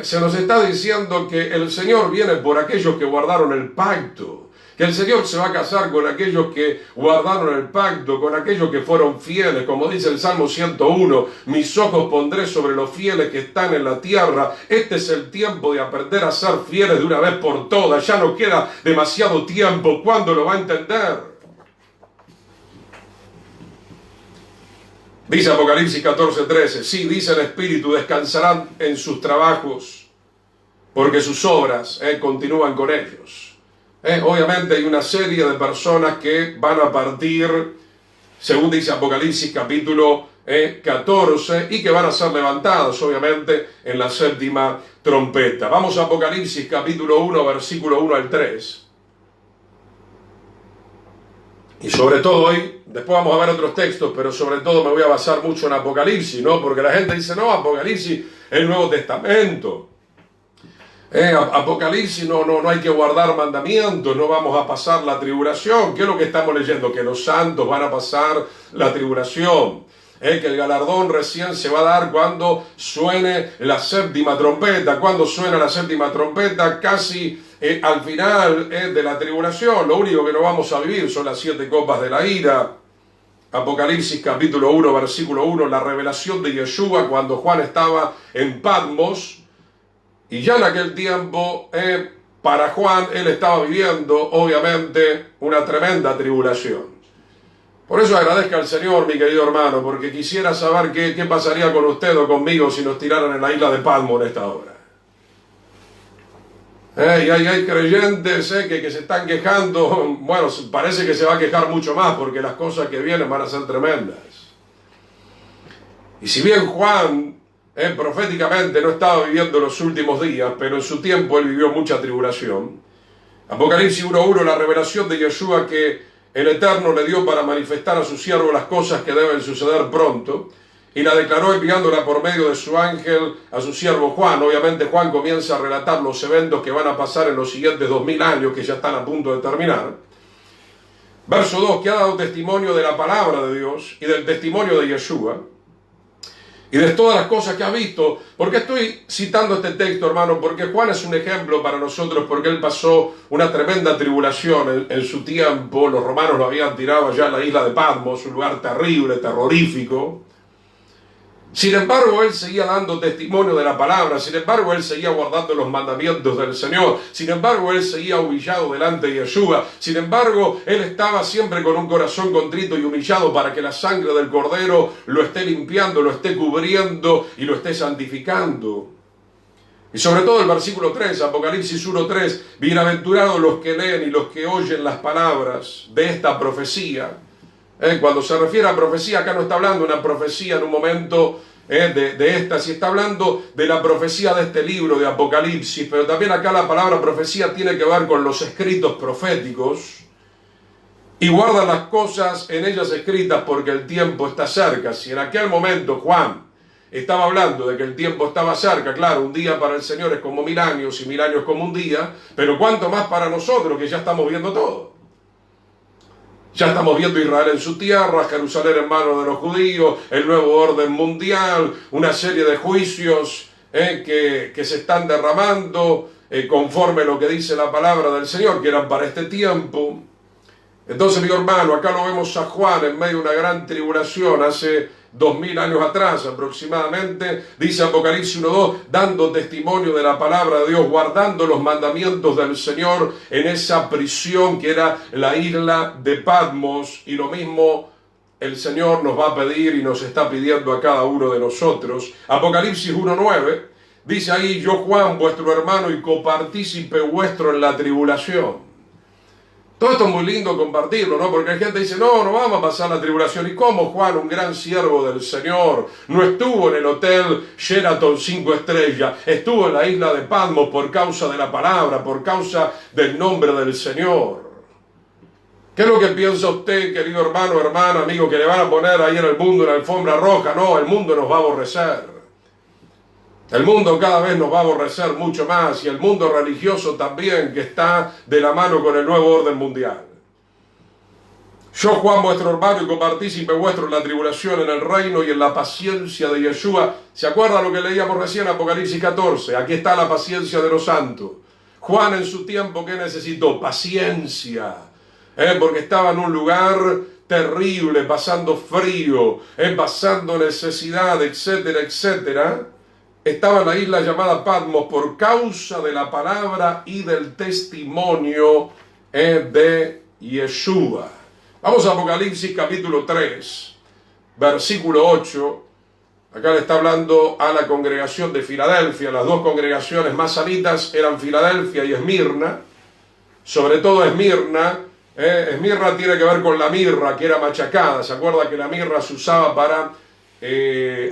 S1: se nos está diciendo que el Señor viene por aquellos que guardaron el pacto, que el Señor se va a casar con aquellos que guardaron el pacto, con aquellos que fueron fieles, como dice el Salmo 101, mis ojos pondré sobre los fieles que están en la tierra. Este es el tiempo de aprender a ser fieles de una vez por todas, ya no queda demasiado tiempo. ¿Cuándo lo va a entender? Dice Apocalipsis 14:13, sí, dice el Espíritu, descansarán en sus trabajos, porque sus obras continúan con ellos. Obviamente hay una serie de personas que van a partir, según dice Apocalipsis capítulo 14, y que van a ser levantados, obviamente, en la séptima trompeta. Vamos a Apocalipsis capítulo 1, versículo 1 al 3. Y sobre todo hoy, después vamos a ver otros textos, pero sobre todo me voy a basar mucho en Apocalipsis, ¿no? Porque la gente dice, no, Apocalipsis es el Nuevo Testamento. Apocalipsis no hay que guardar mandamientos, no vamos a pasar la tribulación. ¿Qué es lo que estamos leyendo? Que los santos van a pasar la tribulación. Que el galardón recién se va a dar cuando suene la séptima trompeta. Cuando suena la séptima trompeta, casi al final de la tribulación. Lo único que no vamos a vivir son las 7 copas de la ira. Apocalipsis capítulo 1, versículo 1, la revelación de Yeshua cuando Juan estaba en Patmos. Y ya en aquel tiempo, para Juan, él estaba viviendo, obviamente, una tremenda tribulación. Por eso agradezca al Señor, mi querido hermano, porque quisiera saber qué pasaría con usted o conmigo si nos tiraran en la isla de Patmos en esta hora. Y hay creyentes que se están quejando, bueno, parece que se va a quejar mucho más, porque las cosas que vienen van a ser tremendas. Y si bien Juan proféticamente no estaba viviendo los últimos días, pero en su tiempo él vivió mucha tribulación. Apocalipsis 1:1, la revelación de Yeshua que el Eterno le dio para manifestar a su siervo las cosas que deben suceder pronto, y la declaró enviándola por medio de su ángel a su siervo Juan. Obviamente Juan comienza a relatar los eventos que van a pasar en los siguientes 2000 años, que ya están a punto de terminar. Verso 2, que ha dado testimonio de la palabra de Dios y del testimonio de Yeshua, y de todas las cosas que ha visto. ¿Por qué estoy citando este texto, hermano? Porque Juan es un ejemplo para nosotros, porque él pasó una tremenda tribulación en su tiempo. Los romanos lo habían tirado allá a la isla de Patmos, un lugar terrible, terrorífico. Sin embargo, él seguía dando testimonio de la palabra. Sin embargo, él seguía guardando los mandamientos del Señor. Sin embargo, él seguía humillado delante de Yeshua. Sin embargo, él estaba siempre con un corazón contrito y humillado para que la sangre del Cordero lo esté limpiando, lo esté cubriendo y lo esté santificando. Y sobre todo el versículo 3, Apocalipsis 1:3, bienaventurados los que leen y los que oyen las palabras de esta profecía. Cuando se refiere a profecía, acá no está hablando de una profecía en un momento de esta, si está hablando de la profecía de este libro de Apocalipsis, pero también acá la palabra profecía tiene que ver con los escritos proféticos, y guarda las cosas en ellas escritas porque el tiempo está cerca. Si en aquel momento Juan estaba hablando de que el tiempo estaba cerca. Claro, un día para el Señor es como 1000 años y 1000 años como un día, pero cuánto más para nosotros que ya estamos viendo todo. Ya estamos viendo Israel en su tierra, Jerusalén en manos de los judíos, el nuevo orden mundial, una serie de juicios que se están derramando conforme a lo que dice la palabra del Señor, que eran para este tiempo. Entonces, mi hermano, acá lo vemos a Juan en medio de una gran tribulación hace 2000 años atrás aproximadamente, dice Apocalipsis 1:2, dando testimonio de la palabra de Dios, guardando los mandamientos del Señor en esa prisión que era la isla de Patmos. Y lo mismo el Señor nos va a pedir y nos está pidiendo a cada uno de nosotros. Apocalipsis 1:9 dice ahí: yo, Juan, vuestro hermano y copartícipe vuestro en la tribulación. Todo esto es muy lindo compartirlo, ¿no? Porque hay gente que dice, no vamos a pasar la tribulación. ¿Y cómo Juan, un gran siervo del Señor, no estuvo en el hotel Sheraton 5 estrellas? Estuvo en la isla de Patmos por causa de la palabra, por causa del nombre del Señor. ¿Qué es lo que piensa usted, querido hermano, hermana, amigo, que le van a poner ahí en el mundo una alfombra roja? No, el mundo nos va a aborrecer. El mundo cada vez nos va a aborrecer mucho más, y el mundo religioso también, que está de la mano con el nuevo orden mundial. Yo, Juan, vuestro hermano y copartícipe vuestro en la tribulación, en el reino y en la paciencia de Yeshua. ¿Se acuerda lo que leíamos recién en Apocalipsis 14? Aquí está la paciencia de los santos. Juan en su tiempo, ¿qué necesitó? Paciencia. Porque estaba en un lugar terrible, pasando frío, pasando necesidad, etcétera, etcétera. Estaba en la isla llamada Patmos por causa de la palabra y del testimonio de Yeshua. Vamos a Apocalipsis capítulo 3, versículo 8. Acá le está hablando a la congregación de Filadelfia. Las dos congregaciones más sanitas eran Filadelfia y Esmirna. Sobre todo Esmirna. Esmirna tiene que ver con la mirra, que era machacada. ¿Se acuerda que la mirra se usaba para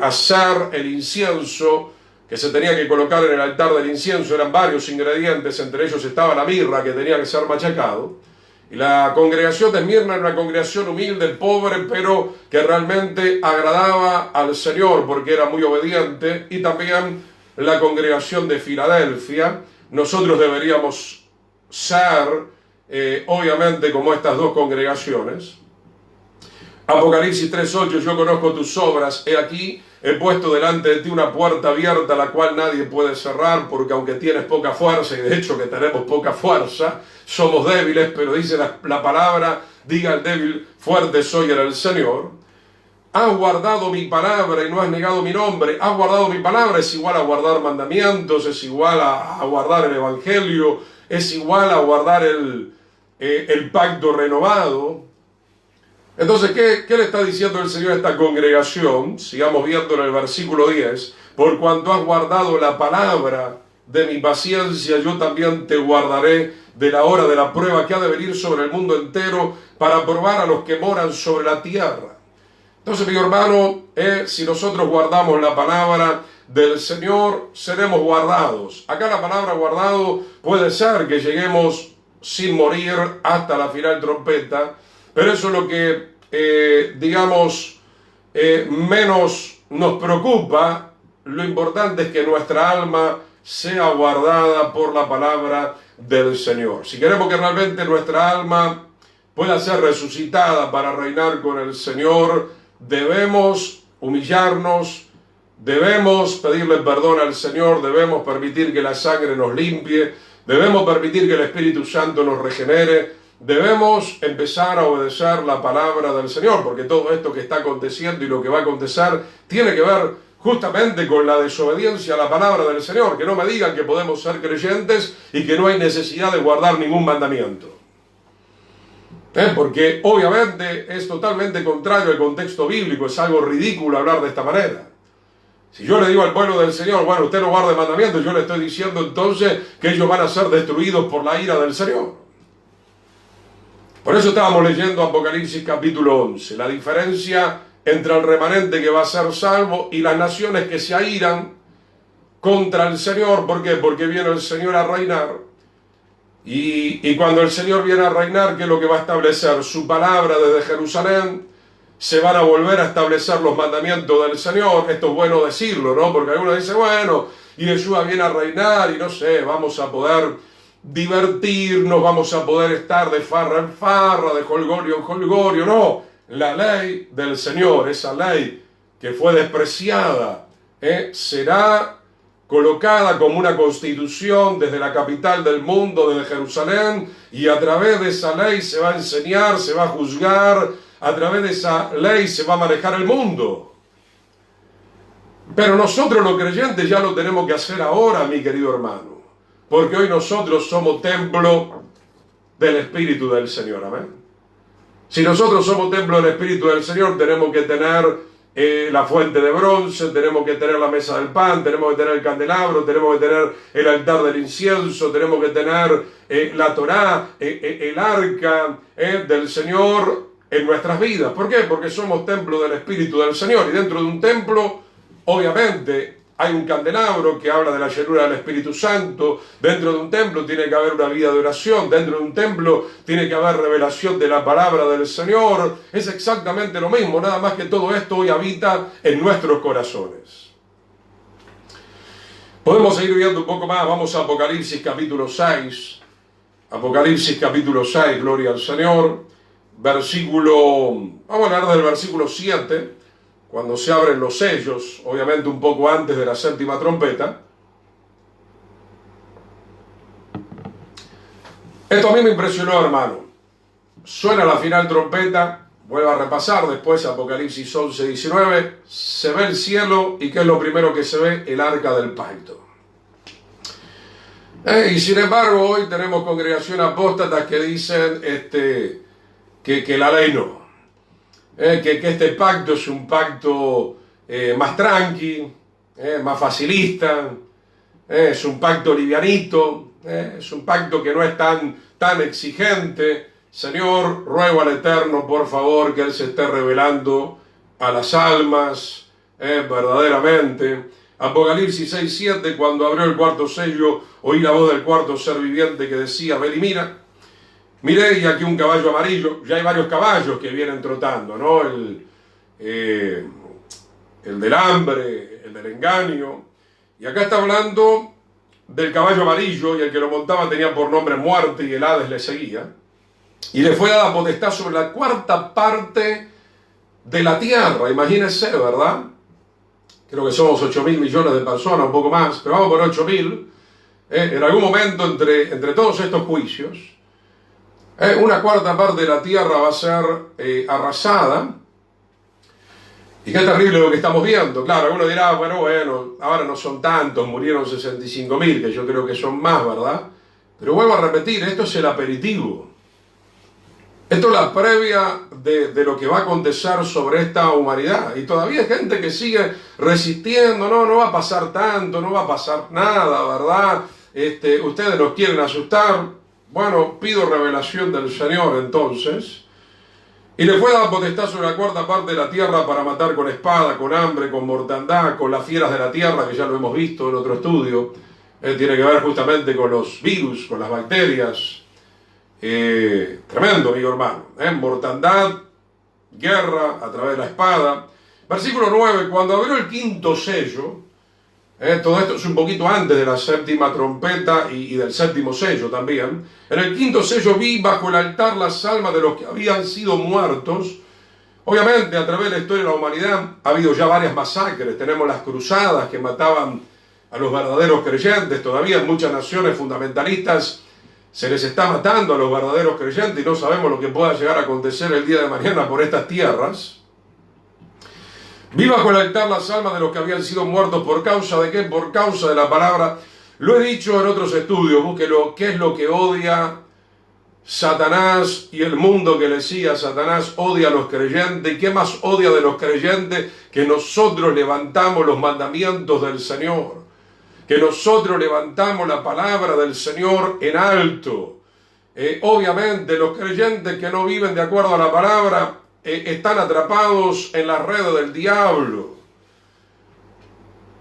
S1: asar el incienso que se tenía que colocar en el altar del incienso? Eran varios ingredientes, entre ellos estaba la mirra, que tenía que ser machacado. Y la congregación de Esmirna era una congregación humilde, pobre, pero que realmente agradaba al Señor porque era muy obediente. Y también la congregación de Filadelfia. Nosotros deberíamos ser, obviamente, como estas dos congregaciones. Apocalipsis 3:8, yo conozco tus obras, he aquí, he puesto delante de ti una puerta abierta, la cual nadie puede cerrar, porque aunque tienes poca fuerza, y de hecho que tenemos poca fuerza, somos débiles, pero dice la palabra, diga el débil, fuerte soy en el Señor. Has guardado mi palabra y no has negado mi nombre. Has guardado mi palabra es igual a guardar mandamientos, es igual a guardar el evangelio, es igual a guardar el pacto renovado. Entonces, ¿qué le está diciendo el Señor a esta congregación? Sigamos viendo en el versículo 10. Por cuanto has guardado la palabra de mi paciencia, yo también te guardaré de la hora de la prueba que ha de venir sobre el mundo entero para probar a los que moran sobre la tierra. Entonces, mi hermano, si nosotros guardamos la palabra del Señor, seremos guardados. Acá la palabra guardado puede ser que lleguemos sin morir hasta la final trompeta, pero eso es lo que, menos nos preocupa. Lo importante es que nuestra alma sea guardada por la palabra del Señor. Si queremos que realmente nuestra alma pueda ser resucitada para reinar con el Señor, debemos humillarnos, debemos pedirle perdón al Señor, debemos permitir que la sangre nos limpie, debemos permitir que el Espíritu Santo nos regenere. Debemos empezar a obedecer la palabra del Señor, porque todo esto que está aconteciendo y lo que va a acontecer tiene que ver justamente con la desobediencia a la palabra del Señor. Que no me digan que podemos ser creyentes y que no hay necesidad de guardar ningún mandamiento. Porque obviamente es totalmente contrario al contexto bíblico, es algo ridículo hablar de esta manera. Si yo le digo al pueblo del Señor, bueno, usted no guarde mandamientos, yo le estoy diciendo entonces que ellos van a ser destruidos por la ira del Señor. Por eso estábamos leyendo Apocalipsis capítulo 11, la diferencia entre el remanente que va a ser salvo y las naciones que se airan contra el Señor. ¿Por qué? Porque viene el Señor a reinar. Y cuando el Señor viene a reinar, ¿qué es lo que va a establecer? Su palabra desde Jerusalén. se van a volver a establecer los mandamientos del Señor. Esto es bueno decirlo, ¿no? Porque algunos dicen, bueno, y Yeshua viene a reinar y no sé, vamos a poder divertirnos, vamos a poder estar de farra en farra, de jolgorio en jolgorio. No, la ley del Señor, esa ley que fue despreciada, será colocada como una constitución desde la capital del mundo, desde Jerusalén, y a través de esa ley se va a enseñar, se va a juzgar, a través de esa ley se va a manejar el mundo. Pero nosotros los creyentes ya lo tenemos que hacer ahora, mi querido hermano, porque hoy nosotros somos templo del Espíritu del Señor, amén. Si nosotros somos templo del Espíritu del Señor, tenemos que tener la fuente de bronce, tenemos que tener la mesa del pan, tenemos que tener el candelabro, tenemos que tener el altar del incienso, tenemos que tener la Torá, el arca del Señor en nuestras vidas. ¿Por qué? Porque somos templo del Espíritu del Señor, y dentro de un templo, obviamente, hay un candelabro que habla de la llenura del Espíritu Santo. Dentro de un templo tiene que haber una vida de oración. Dentro de un templo tiene que haber revelación de la palabra del Señor. Es exactamente lo mismo, nada más que todo esto hoy habita en nuestros corazones. Podemos seguir viendo un poco más. Vamos a Apocalipsis capítulo 6. Apocalipsis capítulo 6, gloria al Señor. Vamos a hablar del versículo 7. Cuando se abren los sellos, obviamente un poco antes de la séptima trompeta. Esto a mí me impresionó, hermano. Suena la final trompeta, vuelvo a repasar después Apocalipsis 11, 19, se ve el cielo, y ¿qué es lo primero que se ve? El arca del pacto. Y sin embargo, hoy tenemos congregaciones apóstatas que dicen que la ley no. Que este pacto es un pacto más tranqui, más facilista, es un pacto livianito, es un pacto que no es tan exigente. Señor, ruego al Eterno, por favor, que Él se esté revelando a las almas verdaderamente. Apocalipsis 6, 7, cuando abrió el cuarto sello, oí la voz del cuarto ser viviente que decía, ven y mira. Miré, y aquí un caballo amarillo. Ya hay varios caballos que vienen trotando, ¿no? El del hambre, el del engaño. Y acá está hablando del caballo amarillo, y el que lo montaba tenía por nombre Muerte, y el Hades le seguía. Y le fue dada potestad sobre la cuarta parte de la tierra. Imagínense, ¿verdad? Creo que somos 8.000 millones de personas, un poco más, pero vamos por 8.000. En algún momento, entre todos estos juicios, una cuarta parte de la tierra va a ser arrasada. Y qué terrible lo que estamos viendo. Claro, alguno dirá, bueno, ahora no son tantos, murieron 65.000, que yo creo que son más, ¿verdad? Pero vuelvo a repetir, esto es el aperitivo. Esto es la previa de lo que va a acontecer sobre esta humanidad. Y todavía hay gente que sigue resistiendo, no va a pasar tanto, no va a pasar nada, ¿verdad? Ustedes nos quieren asustar. Bueno, pido revelación del Señor entonces. Y le fue dada potestad sobre la cuarta parte de la tierra para matar con espada, con hambre, con mortandad, con las fieras de la tierra, que ya lo hemos visto en otro estudio. Tiene que ver justamente con los virus, con las bacterias. Tremendo, amigo hermano. Mortandad, guerra a través de la espada. Versículo 9, cuando abrió el quinto sello, todo esto es un poquito antes de la séptima trompeta y del séptimo sello también. En el quinto sello vi bajo el altar las almas de los que habían sido muertos. Obviamente, a través de la historia de la humanidad ha habido ya varias masacres. Tenemos las cruzadas que mataban a los verdaderos creyentes. Todavía en muchas naciones fundamentalistas se les está matando a los verdaderos creyentes, y no sabemos lo que pueda llegar a acontecer el día de mañana por estas tierras. Vi bajo el altar las almas de los que habían sido muertos. ¿Por causa de qué? Por causa de la palabra. Lo he dicho en otros estudios, búsquelo. ¿Qué es lo que odia Satanás y el mundo que le sigue a Satanás? Odia a los creyentes. ¿Y qué más odia de los creyentes? Que nosotros levantamos los mandamientos del Señor. Que nosotros levantamos la palabra del Señor en alto. Obviamente los creyentes que no viven de acuerdo a la palabra están atrapados en las redes del diablo.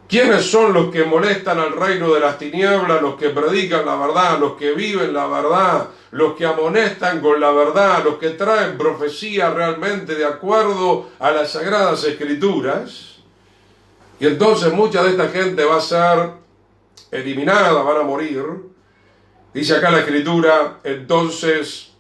S1: ¿Quiénes son los que molestan al reino de las tinieblas? Los que predican la verdad, los que viven la verdad, los que amonestan con la verdad, los que traen profecía realmente de acuerdo a las Sagradas Escrituras. Y entonces mucha de esta gente va a ser eliminada, van a morir. Dice acá la Escritura, entonces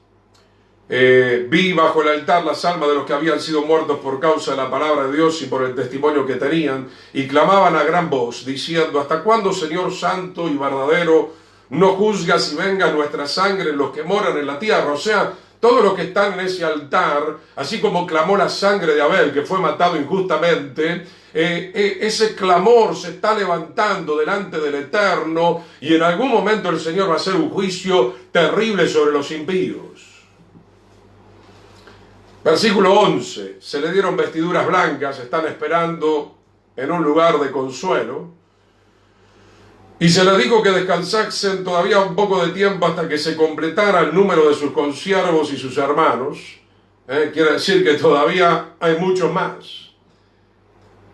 S1: vi bajo el altar las almas de los que habían sido muertos por causa de la palabra de Dios y por el testimonio que tenían, y clamaban a gran voz, diciendo: ¿hasta cuándo, Señor santo y verdadero, no juzgas y venga nuestra sangre en los que moran en la tierra? O sea, todos los que están en ese altar, así como clamó la sangre de Abel, que fue matado injustamente, ese clamor se está levantando delante del Eterno, y en algún momento el Señor va a hacer un juicio terrible sobre los impíos. Versículo 11, se le dieron vestiduras blancas, están esperando en un lugar de consuelo, y se les dijo que descansasen todavía un poco de tiempo hasta que se completara el número de sus consiervos y sus hermanos. Quiere decir que todavía hay muchos más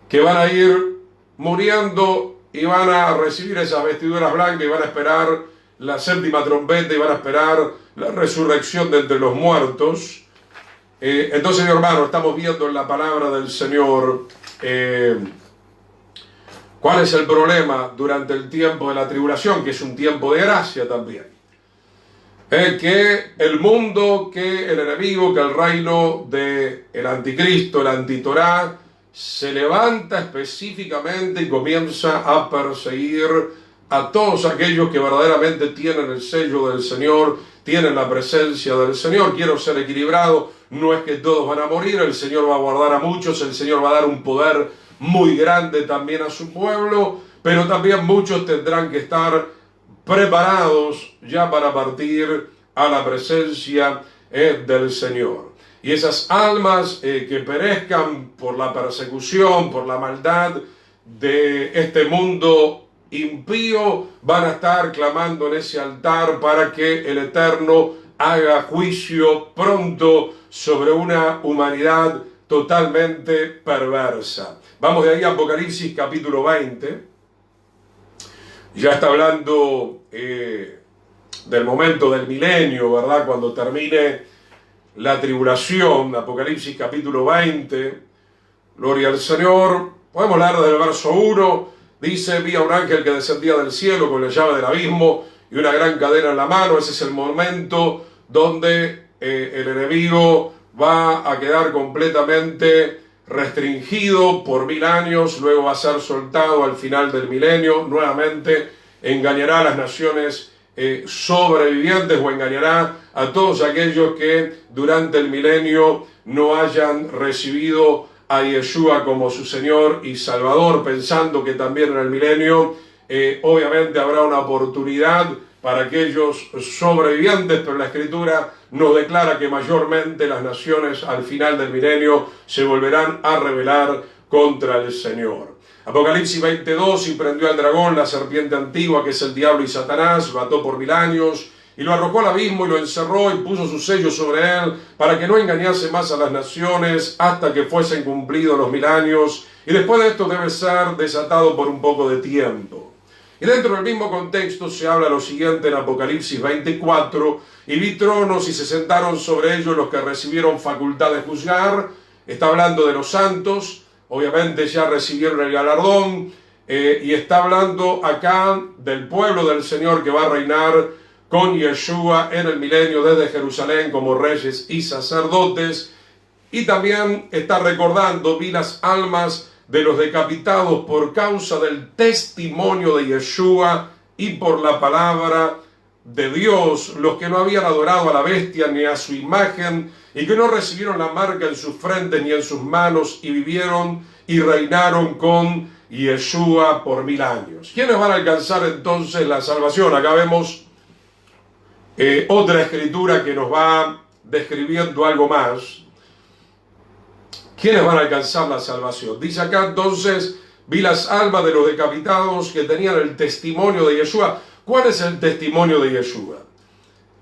S1: que van a ir muriendo y van a recibir esas vestiduras blancas y van a esperar la séptima trompeta y van a esperar la resurrección de entre los muertos. Entonces, mi hermano, estamos viendo en la palabra del Señor cuál es el problema durante el tiempo de la tribulación, que es un tiempo de gracia también. Que el mundo, que el enemigo, que el reino del anticristo, el antitorá, se levanta específicamente y comienza a perseguir a todos aquellos que verdaderamente tienen el sello del Señor, tienen la presencia del Señor. Quiero ser equilibrado, no es que todos van a morir, el Señor va a guardar a muchos, el Señor va a dar un poder muy grande también a su pueblo, pero también muchos tendrán que estar preparados ya para partir a la presencia del Señor. Y esas almas que perezcan por la persecución, por la maldad de este mundo impío, van a estar clamando en ese altar para que el Eterno haga juicio pronto sobre una humanidad totalmente perversa. Vamos de ahí a Apocalipsis capítulo 20. Ya está hablando del momento del milenio, ¿verdad? Cuando termine la tribulación. Apocalipsis capítulo 20. Gloria al Señor. Podemos leer desde el verso 1. Dice: vi a un ángel que descendía del cielo con la llave del abismo y una gran cadena en la mano. Ese es el momento donde el enemigo va a quedar completamente restringido por 1000 años, luego va a ser soltado al final del milenio, nuevamente engañará a las naciones sobrevivientes, o engañará a todos aquellos que durante el milenio no hayan recibido a Yeshua como su Señor y Salvador, pensando que también en el milenio obviamente habrá una oportunidad para aquellos sobrevivientes, pero la Escritura nos declara que mayormente las naciones al final del milenio se volverán a rebelar contra el Señor. Apocalipsis 22, y prendió al dragón, la serpiente antigua, que es el diablo y Satanás, lo ató por 1000 años, y lo arrojó al abismo y lo encerró y puso su sello sobre él, para que no engañase más a las naciones hasta que fuesen cumplidos los 1000 años, y después de esto debe ser desatado por un poco de tiempo. Y dentro del mismo contexto se habla lo siguiente en Apocalipsis 24, y vi tronos y se sentaron sobre ellos los que recibieron facultad de juzgar. Está hablando de los santos, obviamente ya recibieron el galardón, y está hablando acá del pueblo del Señor que va a reinar con Yeshua en el milenio desde Jerusalén como reyes y sacerdotes. Y también está recordando: vi las almas de los decapitados por causa del testimonio de Yeshua y por la palabra de Dios, los que no habían adorado a la bestia ni a su imagen, y que no recibieron la marca en sus frentes ni en sus manos, y vivieron y reinaron con Yeshua por 1000 años. ¿Quiénes van a alcanzar entonces la salvación? Acá vemos otra escritura que nos va describiendo algo más. ¿Quiénes van a alcanzar la salvación? Dice acá entonces: vi las almas de los decapitados que tenían el testimonio de Yeshua. ¿Cuál es el testimonio de Yeshua?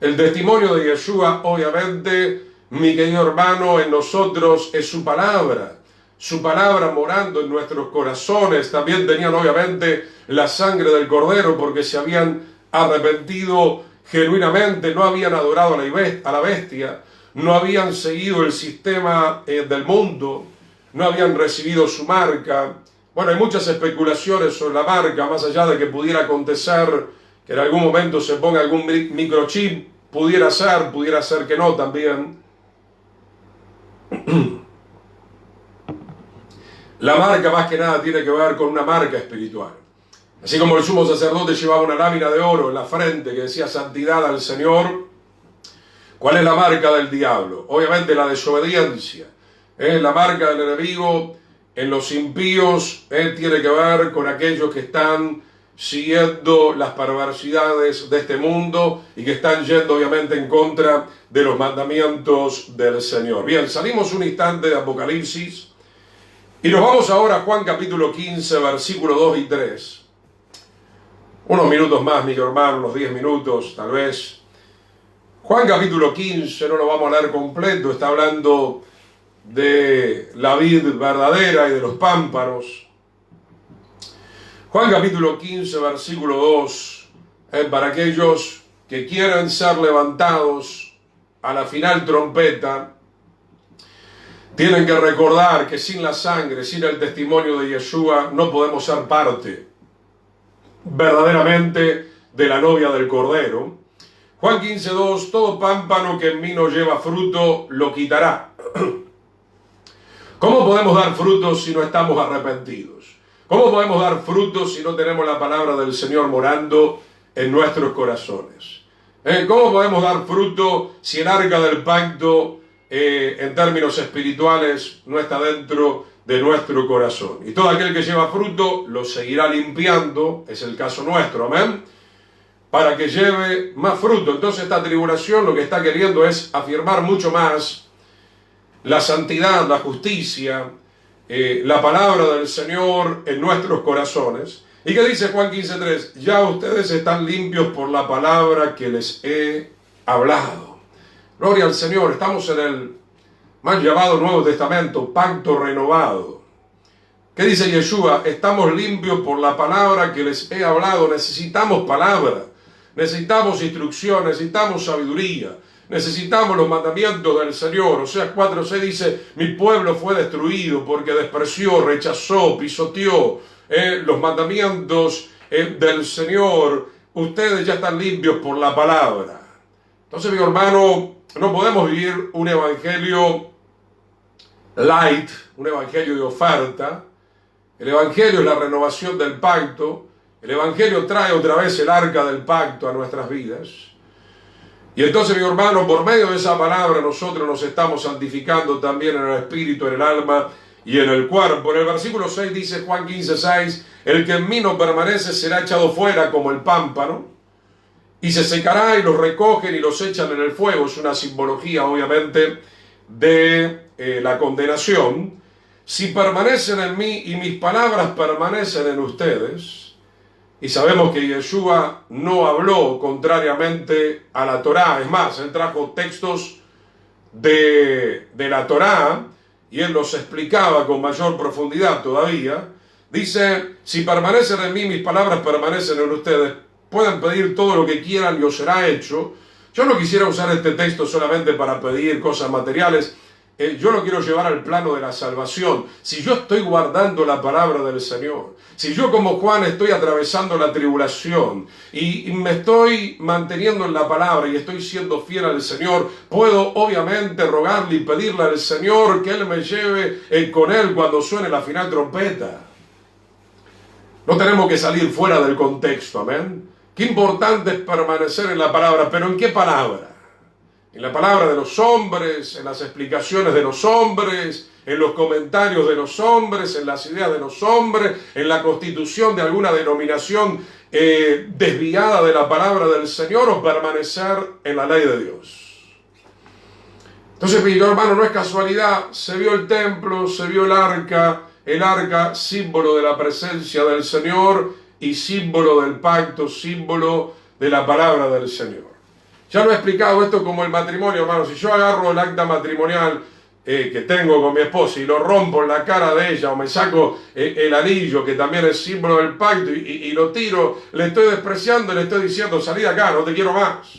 S1: El testimonio de Yeshua, obviamente, mi querido hermano, en nosotros es su palabra. su palabra morando en nuestros corazones. También tenían obviamente la sangre del Cordero porque se habían arrepentido genuinamente, no habían adorado a la bestia, no habían seguido el sistema del mundo, no habían recibido su marca. Bueno, hay muchas especulaciones sobre la marca, más allá de que pudiera acontecer que en algún momento se ponga algún microchip, pudiera ser que no también. La marca más que nada tiene que ver con una marca espiritual. Así como el sumo sacerdote llevaba una lámina de oro en la frente que decía santidad al Señor, ¿cuál es la marca del diablo? Obviamente la desobediencia. La marca del enemigo en los impíos tiene que ver con aquellos que están siguiendo las perversidades de este mundo y que están yendo obviamente en contra de los mandamientos del Señor. Bien, salimos un instante de Apocalipsis y nos vamos ahora a Juan capítulo 15, versículos 2 y 3. Unos minutos más, mi hermano, unos 10 minutos tal vez. Juan capítulo 15, no lo vamos a leer completo, está hablando de la vid verdadera y de los pámpanos. Juan capítulo 15, versículo 2, para aquellos que quieran ser levantados a la final trompeta, tienen que recordar que sin la sangre, sin el testimonio de Yeshua, no podemos ser parte verdaderamente de la novia del Cordero. Juan 15, 2, todo pámpano que en mí no lleva fruto, lo quitará. ¿Cómo podemos dar frutos si no estamos arrepentidos? ¿Cómo podemos dar frutos si no tenemos la palabra del Señor morando en nuestros corazones? ¿Cómo podemos dar fruto si el arca del pacto, en términos espirituales, no está dentro de nuestro corazón? Y todo aquel que lleva fruto lo seguirá limpiando, es el caso nuestro, amén, para que lleve más fruto. Entonces esta tribulación lo que está queriendo es afirmar mucho más la santidad, la justicia, la palabra del Señor en nuestros corazones. ¿Y qué dice Juan 15:3? Ya ustedes están limpios por la palabra que les he hablado. Gloria al Señor, estamos en el mal llamado Nuevo Testamento, pacto renovado. ¿Qué dice Yeshua? Estamos limpios por la palabra que les he hablado. Necesitamos palabra, necesitamos instrucción, necesitamos sabiduría. Necesitamos los mandamientos del Señor. Oseas 4:6 dice, mi pueblo fue destruido porque despreció, rechazó, pisoteó los mandamientos del Señor. Ustedes ya están limpios por la palabra. Entonces, mi hermano, no podemos vivir un evangelio light, un evangelio de oferta. El evangelio es la renovación del pacto. El evangelio trae otra vez el arca del pacto a nuestras vidas. Y entonces, mi hermano, por medio de esa palabra nosotros nos estamos santificando también en el espíritu, en el alma y en el cuerpo. En el versículo 6 dice Juan 15:6, el que en mí no permanece será echado fuera como el pámpano y se secará, y los recogen y los echan en el fuego. Es una simbología obviamente de la condenación. Si permanecen en mí y mis palabras permanecen en ustedes. Y sabemos que Yeshua no habló contrariamente a la Torá. Es más, él trajo textos de la Torá y él los explicaba con mayor profundidad todavía. Dice, si permanecen en mí, mis palabras permanecen en ustedes, pueden pedir todo lo que quieran y os será hecho. Yo no quisiera usar este texto solamente para pedir cosas materiales. Yo lo quiero llevar al plano de la salvación. Si yo estoy guardando la palabra del Señor, si yo como Juan estoy atravesando la tribulación y me estoy manteniendo en la palabra y estoy siendo fiel al Señor, puedo obviamente rogarle y pedirle al Señor que Él me lleve con Él cuando suene la final trompeta. No tenemos que salir fuera del contexto, amén. Qué importante es permanecer en la palabra, pero ¿en qué palabra? En la palabra de los hombres, en las explicaciones de los hombres, en los comentarios de los hombres, en las ideas de los hombres, en la constitución de alguna denominación desviada de la palabra del Señor, o permanecer en la ley de Dios. Entonces, mi hermano, no es casualidad, se vio el templo, se vio el arca, símbolo de la presencia del Señor y símbolo del pacto, símbolo de la palabra del Señor. Ya lo he explicado esto como el matrimonio, hermano. Si yo agarro el acta matrimonial, que tengo con mi esposa y lo rompo en la cara de ella, o me saco el anillo que también es símbolo del pacto y lo tiro, le estoy despreciando y le estoy diciendo, salí de acá, no te quiero más.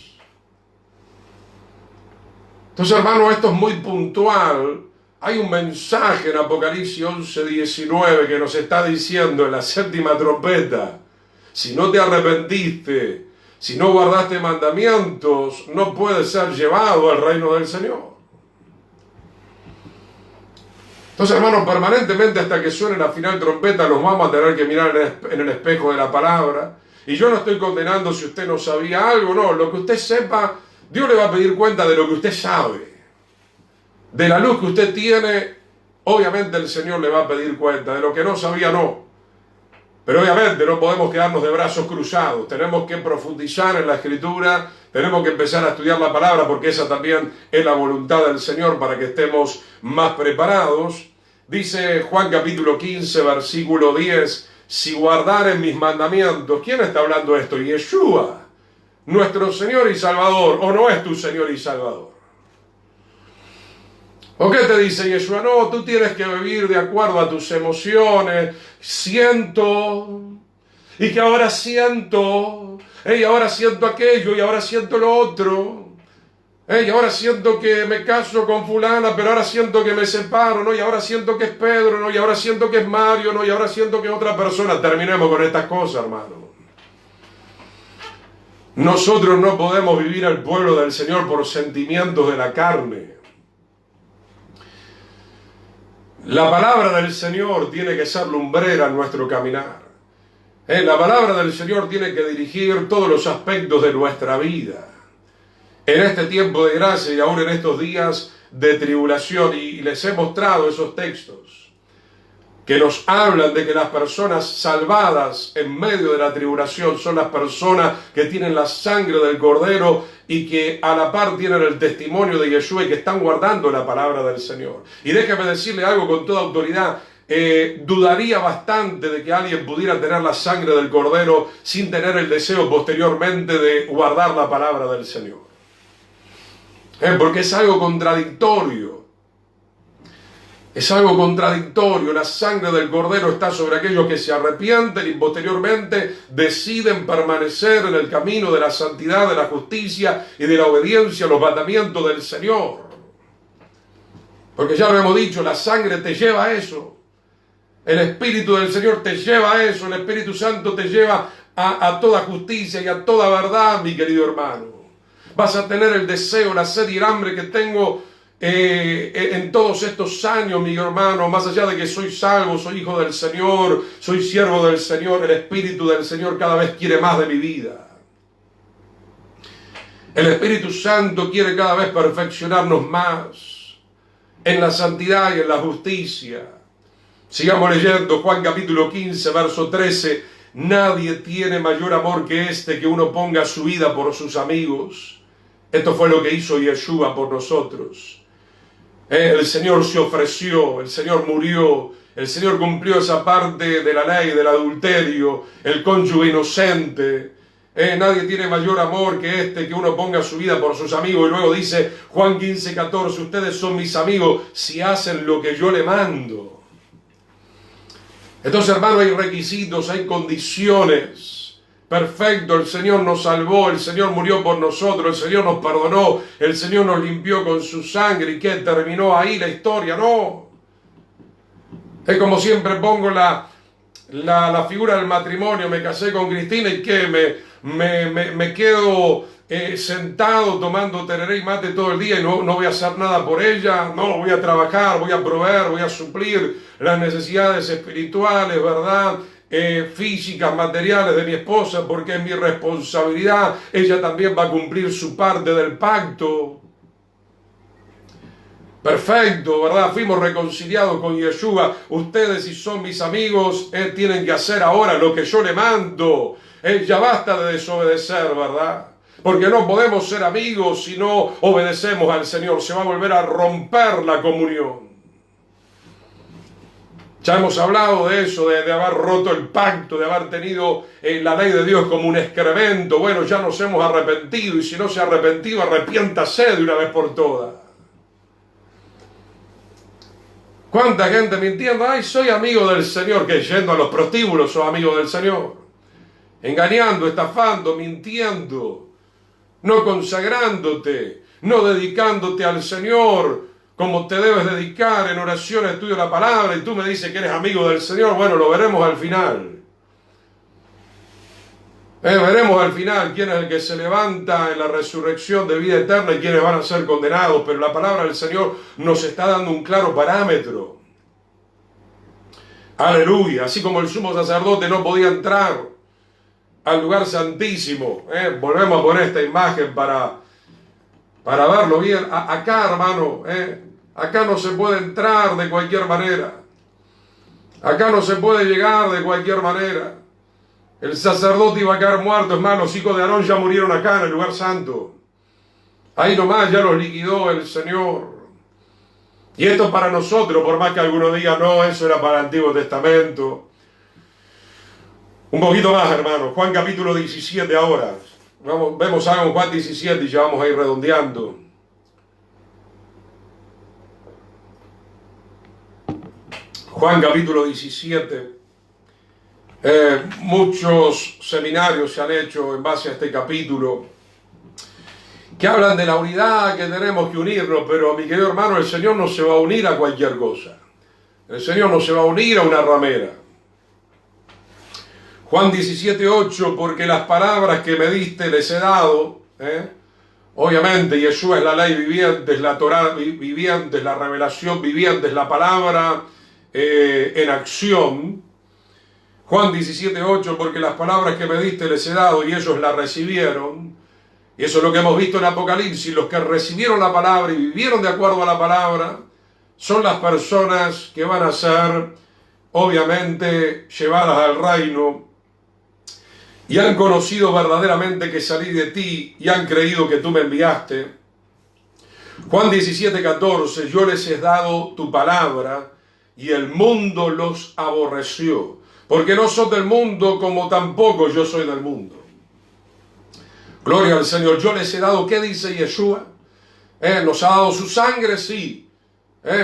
S1: Entonces, hermano, esto es muy puntual. Hay un mensaje en Apocalipsis 11:19 que nos está diciendo en la séptima trompeta: si no te arrepentiste, si no guardaste mandamientos, no puedes ser llevado al reino del Señor. Entonces, hermanos, permanentemente hasta que suene la final trompeta nos vamos a tener que mirar en el espejo de la palabra. Y yo no estoy condenando si usted no sabía algo, no. Lo que usted sepa, Dios le va a pedir cuenta de lo que usted sabe. De la luz que usted tiene, obviamente el Señor le va a pedir cuenta. De lo que no sabía, no. Pero obviamente no podemos quedarnos de brazos cruzados. Tenemos que profundizar en la Escritura. Tenemos que empezar a estudiar la palabra, porque esa también es la voluntad del Señor para que estemos más preparados. Dice Juan capítulo 15, versículo 10, si guardaren mis mandamientos. ¿Quién está hablando esto? Yeshua, nuestro Señor y Salvador. ¿O no es tu Señor y Salvador? ¿O qué te dice Yeshua? No, tú tienes que vivir de acuerdo a tus emociones. Siento, y que ahora siento, y ahora siento aquello, y ahora siento lo otro. Y ahora siento que me caso con fulana, pero ahora siento que me separo, ¿no? Y ahora siento que es Pedro, ¿no? Y ahora siento que es Mario, ¿no? Y ahora siento que es otra persona. Terminemos con estas cosas, hermano. Nosotros no podemos vivir al pueblo del Señor por sentimientos de la carne. La palabra del Señor tiene que ser lumbrera en nuestro caminar. La palabra del Señor tiene que dirigir todos los aspectos de nuestra vida. En este tiempo de gracia y aún en estos días de tribulación, y les he mostrado esos textos que nos hablan de que las personas salvadas en medio de la tribulación son las personas que tienen la sangre del Cordero y que a la par tienen el testimonio de Yeshua y que están guardando la palabra del Señor. Y déjeme decirle algo con toda autoridad. Dudaría bastante de que alguien pudiera tener la sangre del Cordero sin tener el deseo posteriormente de guardar la palabra del Señor. Porque es algo contradictorio. Es algo contradictorio. La sangre del Cordero está sobre aquellos que se arrepienten y posteriormente deciden permanecer en el camino de la santidad, de la justicia y de la obediencia a los mandamientos del Señor. Porque ya lo hemos dicho, la sangre te lleva a eso. El Espíritu del Señor te lleva a eso. El Espíritu Santo te lleva a toda justicia y a toda verdad, mi querido hermano. Vas a tener el deseo, la sed y el hambre que tengo en todos estos años, mi hermano. Más allá de que soy salvo, soy hijo del Señor, soy siervo del Señor, el Espíritu del Señor cada vez quiere más de mi vida. El Espíritu Santo quiere cada vez perfeccionarnos más en la santidad y en la justicia. Sigamos leyendo Juan capítulo 15, verso 13. Nadie tiene mayor amor que este, que uno ponga su vida por sus amigos. Esto fue lo que hizo Yeshua por nosotros. El Señor se ofreció, el Señor murió, el Señor cumplió esa parte de la ley del adulterio, el cónyuge inocente. Nadie tiene mayor amor que este, que uno ponga su vida por sus amigos. Y luego dice Juan 15, 14, ustedes son mis amigos si hacen lo que yo le mando. Entonces, hermano, hay requisitos, hay condiciones. Perfecto, el Señor nos salvó, el Señor murió por nosotros, el Señor nos perdonó, el Señor nos limpió con su sangre. ¿Y qué? ¿Terminó ahí la historia? No. Es como siempre pongo la figura del matrimonio. Me casé con Cristina y ¿qué? Me quedo sentado tomando tereré y mate todo el día y no voy a hacer nada por ella. No, voy a trabajar, voy a proveer, voy a suplir las necesidades espirituales, ¿verdad? Físicas, materiales de mi esposa, porque es mi responsabilidad. Ella también va a cumplir su parte del pacto. Perfecto, ¿verdad? Fuimos reconciliados con Yeshua. Ustedes, si son mis amigos, tienen que hacer ahora lo que yo le mando. Ya basta de desobedecer, ¿verdad? Porque no podemos ser amigos si no obedecemos al Señor. Se va a volver a romper la comunión. Ya hemos hablado de eso, de haber roto el pacto, de haber tenido la ley de Dios como un excremento. Bueno, ya nos hemos arrepentido, y si no se ha arrepentido, arrepiéntase de una vez por todas. ¿Cuánta gente mintiendo? Ay, soy amigo del Señor, que yendo a los prostíbulos soy amigo del Señor. Engañando, estafando, mintiendo, no consagrándote, no dedicándote al Señor como te debes dedicar en oración, estudio de la palabra, y tú me dices que eres amigo del Señor. Bueno, lo veremos al final. Veremos al final quién es el que se levanta en la resurrección de vida eterna y quiénes van a ser condenados, pero la palabra del Señor nos está dando un claro parámetro. Aleluya. Así como el sumo sacerdote no podía entrar al lugar santísimo. Volvemos a poner esta imagen para verlo bien. Acá, hermano, acá no se puede entrar de cualquier manera. Acá no se puede llegar de cualquier manera. El sacerdote iba a caer muerto. Es más, los hijos de Aarón ya murieron acá en el lugar santo. Ahí nomás ya los liquidó el Señor. Y esto para nosotros, por más que algunos digan, no, eso era para el Antiguo Testamento. Un poquito más, hermanos. Juan capítulo 17 ahora. Vemos algo en Juan 17 y ya vamos a ir redondeando. Juan capítulo 17. Muchos seminarios se han hecho en base a este capítulo que hablan de la unidad, que tenemos que unirnos, pero mi querido hermano, el Señor no se va a unir a cualquier cosa. El Señor no se va a unir a una ramera. Juan 17:8, porque las palabras que me diste les he dado, obviamente Yeshua es la ley viviente, es la Torá viviente, es la revelación viviente, es la palabra en acción. Juan 17:8, porque las palabras que me diste les he dado y ellos la recibieron. Y eso es lo que hemos visto en Apocalipsis. Los que recibieron la palabra y vivieron de acuerdo a la palabra son las personas que van a ser, obviamente, llevadas al reino y han conocido verdaderamente que salí de ti y han creído que tú me enviaste. Juan 17:14, yo les he dado tu palabra y el mundo los aborreció, porque no son del mundo como tampoco yo soy del mundo. Gloria al Señor. Yo les he dado, ¿qué dice Yeshua? Nos ha dado su sangre, sí.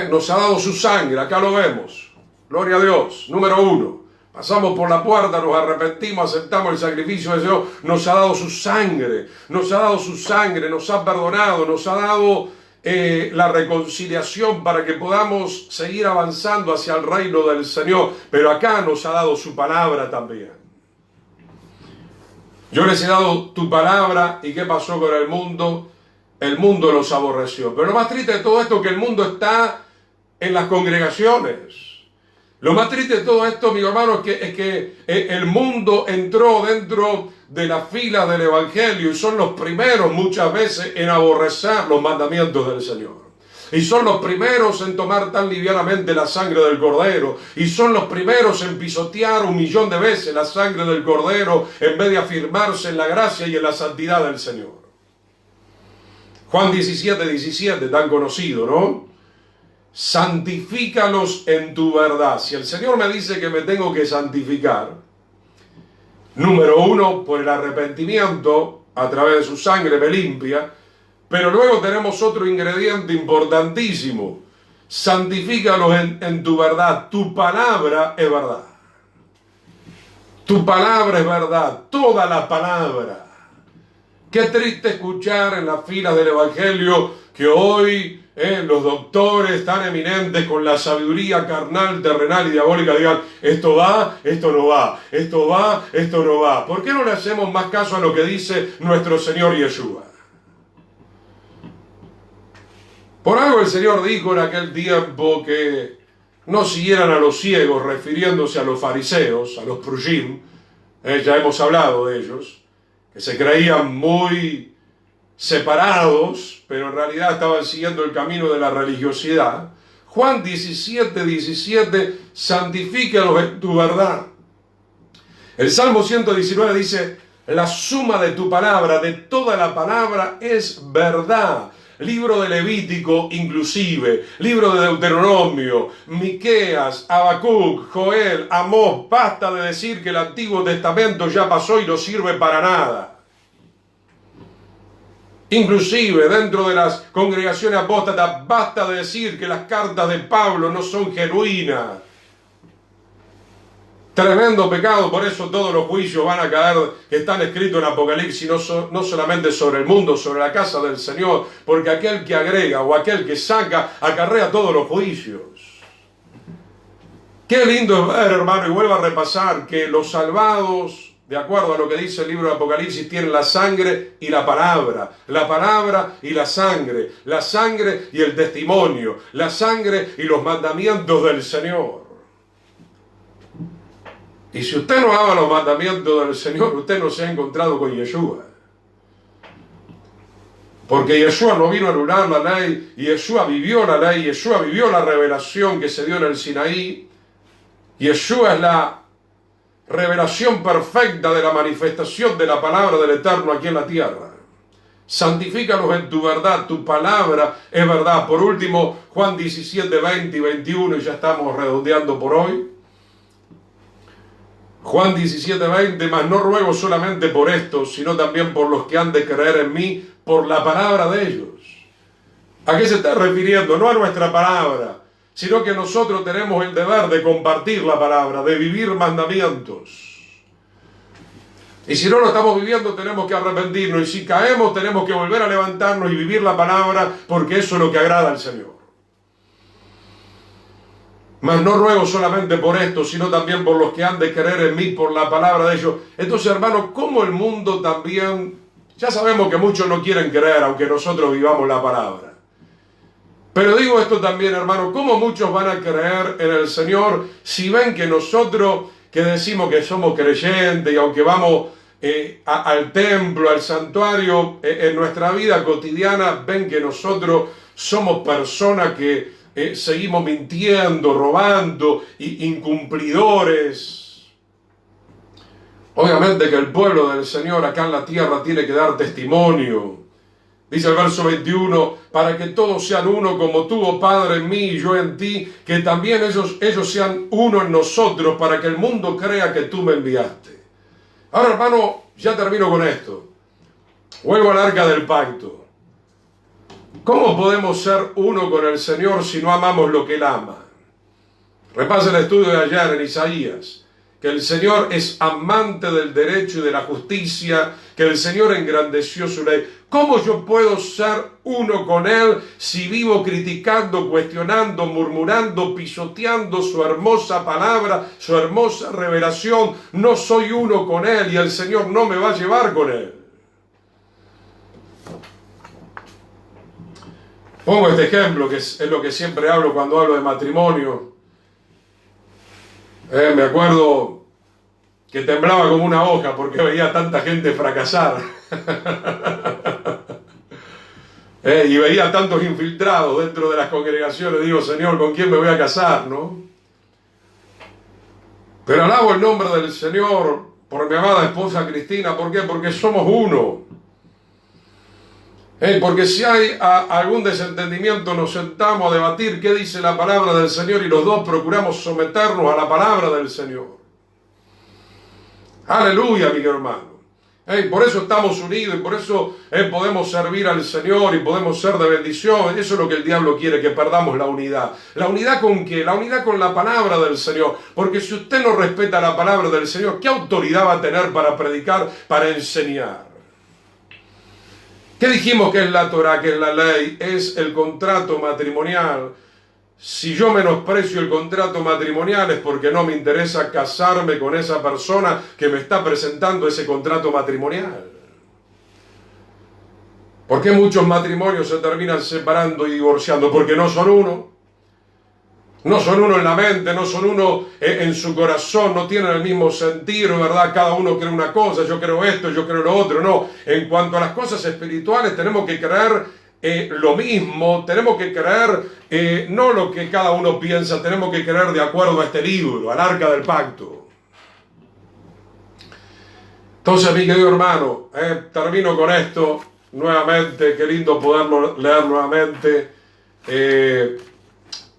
S1: Nos ha dado su sangre, acá lo vemos. Gloria a Dios. Número 1. Pasamos por la puerta, nos arrepentimos, aceptamos el sacrificio de Dios. Nos ha dado su sangre. Nos ha dado su sangre, nos ha perdonado, nos ha dado la reconciliación para que podamos seguir avanzando hacia el reino del Señor. Pero acá nos ha dado su palabra también. Yo les he dado tu palabra, ¿y qué pasó con el mundo? El mundo los aborreció. Pero lo más triste de todo esto es que el mundo está en las congregaciones. Lo más triste de todo esto, mi hermano, es que el mundo entró dentro de las filas del Evangelio y son los primeros muchas veces en aborrecer los mandamientos del Señor. Y son los primeros en tomar tan livianamente la sangre del Cordero. Y son los primeros en pisotear 1.000.000 de veces la sangre del Cordero en vez de afirmarse en la gracia y en la santidad del Señor. Juan 17:17, tan conocido, ¿no? Santifícalos en tu verdad. Si el Señor me dice que me tengo que santificar, número 1, por el arrepentimiento, a través de su sangre me limpia. Pero luego tenemos otro ingrediente importantísimo. Santifícalos en tu verdad. Tu palabra es verdad. Tu palabra es verdad. Toda la palabra. Qué triste escuchar en las filas del Evangelio que hoy los doctores tan eminentes con la sabiduría carnal, terrenal y diabólica digan, esto va, esto no va, esto va, esto no va. ¿Por qué no le hacemos más caso a lo que dice nuestro Señor Yeshua? Por algo el Señor dijo en aquel tiempo que no siguieran a los ciegos, refiriéndose a los fariseos, a los prushim, ya hemos hablado de ellos, que se creían muy separados, pero en realidad estaban siguiendo el camino de la religiosidad. Juan 17:17, santifícalos en tu verdad. El Salmo 119 dice, la suma de tu palabra, de toda la palabra, es verdad. Libro de Levítico inclusive, libro de Deuteronomio, Miqueas, Habacuc, Joel, Amós. Basta de decir que el Antiguo Testamento ya pasó y no sirve para nada. Inclusive dentro de las congregaciones apóstatas basta decir que las cartas de Pablo no son genuinas. Tremendo pecado, por eso todos los juicios van a caer que están escritos en Apocalipsis, no solamente sobre el mundo, sobre la casa del Señor, porque aquel que agrega o aquel que saca acarrea todos los juicios. Qué lindo es ver, hermano, y vuelvo a repasar, que los salvados, de acuerdo a lo que dice el libro de Apocalipsis, tienen la sangre y la palabra y la sangre y el testimonio, la sangre y los mandamientos del Señor. Y si usted no ama los mandamientos del Señor, usted no se ha encontrado con Yeshua. Porque Yeshua no vino a anular la ley, Yeshua vivió la ley, Yeshua vivió la revelación que se dio en el Sinaí. Yeshua es la revelación perfecta de la manifestación de la palabra del Eterno aquí en la tierra. Santifícalos en tu verdad, tu palabra es verdad. Por último, Juan 17, 20 y 21, y ya estamos redondeando por hoy. Juan 17, 20, mas no ruego solamente por estos, sino también por los que han de creer en mí, por la palabra de ellos. ¿A qué se está refiriendo? No a nuestra palabra, sino que nosotros tenemos el deber de compartir la palabra, de vivir mandamientos. Y si no lo estamos viviendo, tenemos que arrepentirnos. Y si caemos, tenemos que volver a levantarnos y vivir la palabra, porque eso es lo que agrada al Señor. Mas no ruego solamente por esto, sino también por los que han de creer en mí, por la palabra de ellos. Entonces, hermanos, como el mundo también, ya sabemos que muchos no quieren creer, aunque nosotros vivamos la palabra. Pero digo esto también, hermano, ¿cómo muchos van a creer en el Señor si ven que nosotros, que decimos que somos creyentes y aunque vamos al templo, al santuario, en nuestra vida cotidiana, ven que nosotros somos personas que seguimos mintiendo, robando, incumplidores? Obviamente que el pueblo del Señor acá en la tierra tiene que dar testimonio. Dice el verso 21, para que todos sean uno como tú, oh Padre, en mí y yo en ti, que también ellos sean uno en nosotros, para que el mundo crea que tú me enviaste. Ahora, hermano, ya termino con esto. Vuelvo al arca del pacto. ¿Cómo podemos ser uno con el Señor si no amamos lo que Él ama? Repasa el estudio de ayer en Isaías, que el Señor es amante del derecho y de la justicia, que el Señor engrandeció su ley. ¿Cómo yo puedo ser uno con Él si vivo criticando, cuestionando, murmurando, pisoteando su hermosa palabra, su hermosa revelación? No soy uno con Él y el Señor no me va a llevar con Él. Pongo este ejemplo, que es lo que siempre hablo cuando hablo de matrimonio. Me acuerdo que temblaba como una hoja porque veía tanta gente fracasar. Y veía tantos infiltrados dentro de las congregaciones. Digo, Señor, ¿con quién me voy a casar, no? Pero alabo el nombre del Señor por mi amada esposa Cristina. ¿Por qué? Porque somos uno. Porque si hay algún desentendimiento, nos sentamos a debatir qué dice la palabra del Señor y los dos procuramos someternos a la palabra del Señor. Aleluya, mi hermano. Por eso estamos unidos y por eso podemos servir al Señor y podemos ser de bendición. Eso es lo que el diablo quiere, que perdamos la unidad. ¿La unidad con qué? La unidad con la palabra del Señor. Porque si usted no respeta la palabra del Señor, ¿qué autoridad va a tener para predicar, para enseñar? ¿Qué dijimos que es la Torah, que es la ley? Es el contrato matrimonial. Si yo menosprecio el contrato matrimonial es porque no me interesa casarme con esa persona que me está presentando ese contrato matrimonial. ¿Por qué muchos matrimonios se terminan separando y divorciando? Porque no son uno. No son uno en la mente, no son uno en su corazón, no tienen el mismo sentido, ¿verdad? Cada uno cree una cosa, yo creo esto, yo creo lo otro. No, en cuanto a las cosas espirituales tenemos que creer lo mismo, tenemos que creer no lo que cada uno piensa, tenemos que creer de acuerdo a este libro, al arca del pacto. Entonces, mi querido hermano, termino con esto nuevamente, qué lindo poderlo leer nuevamente.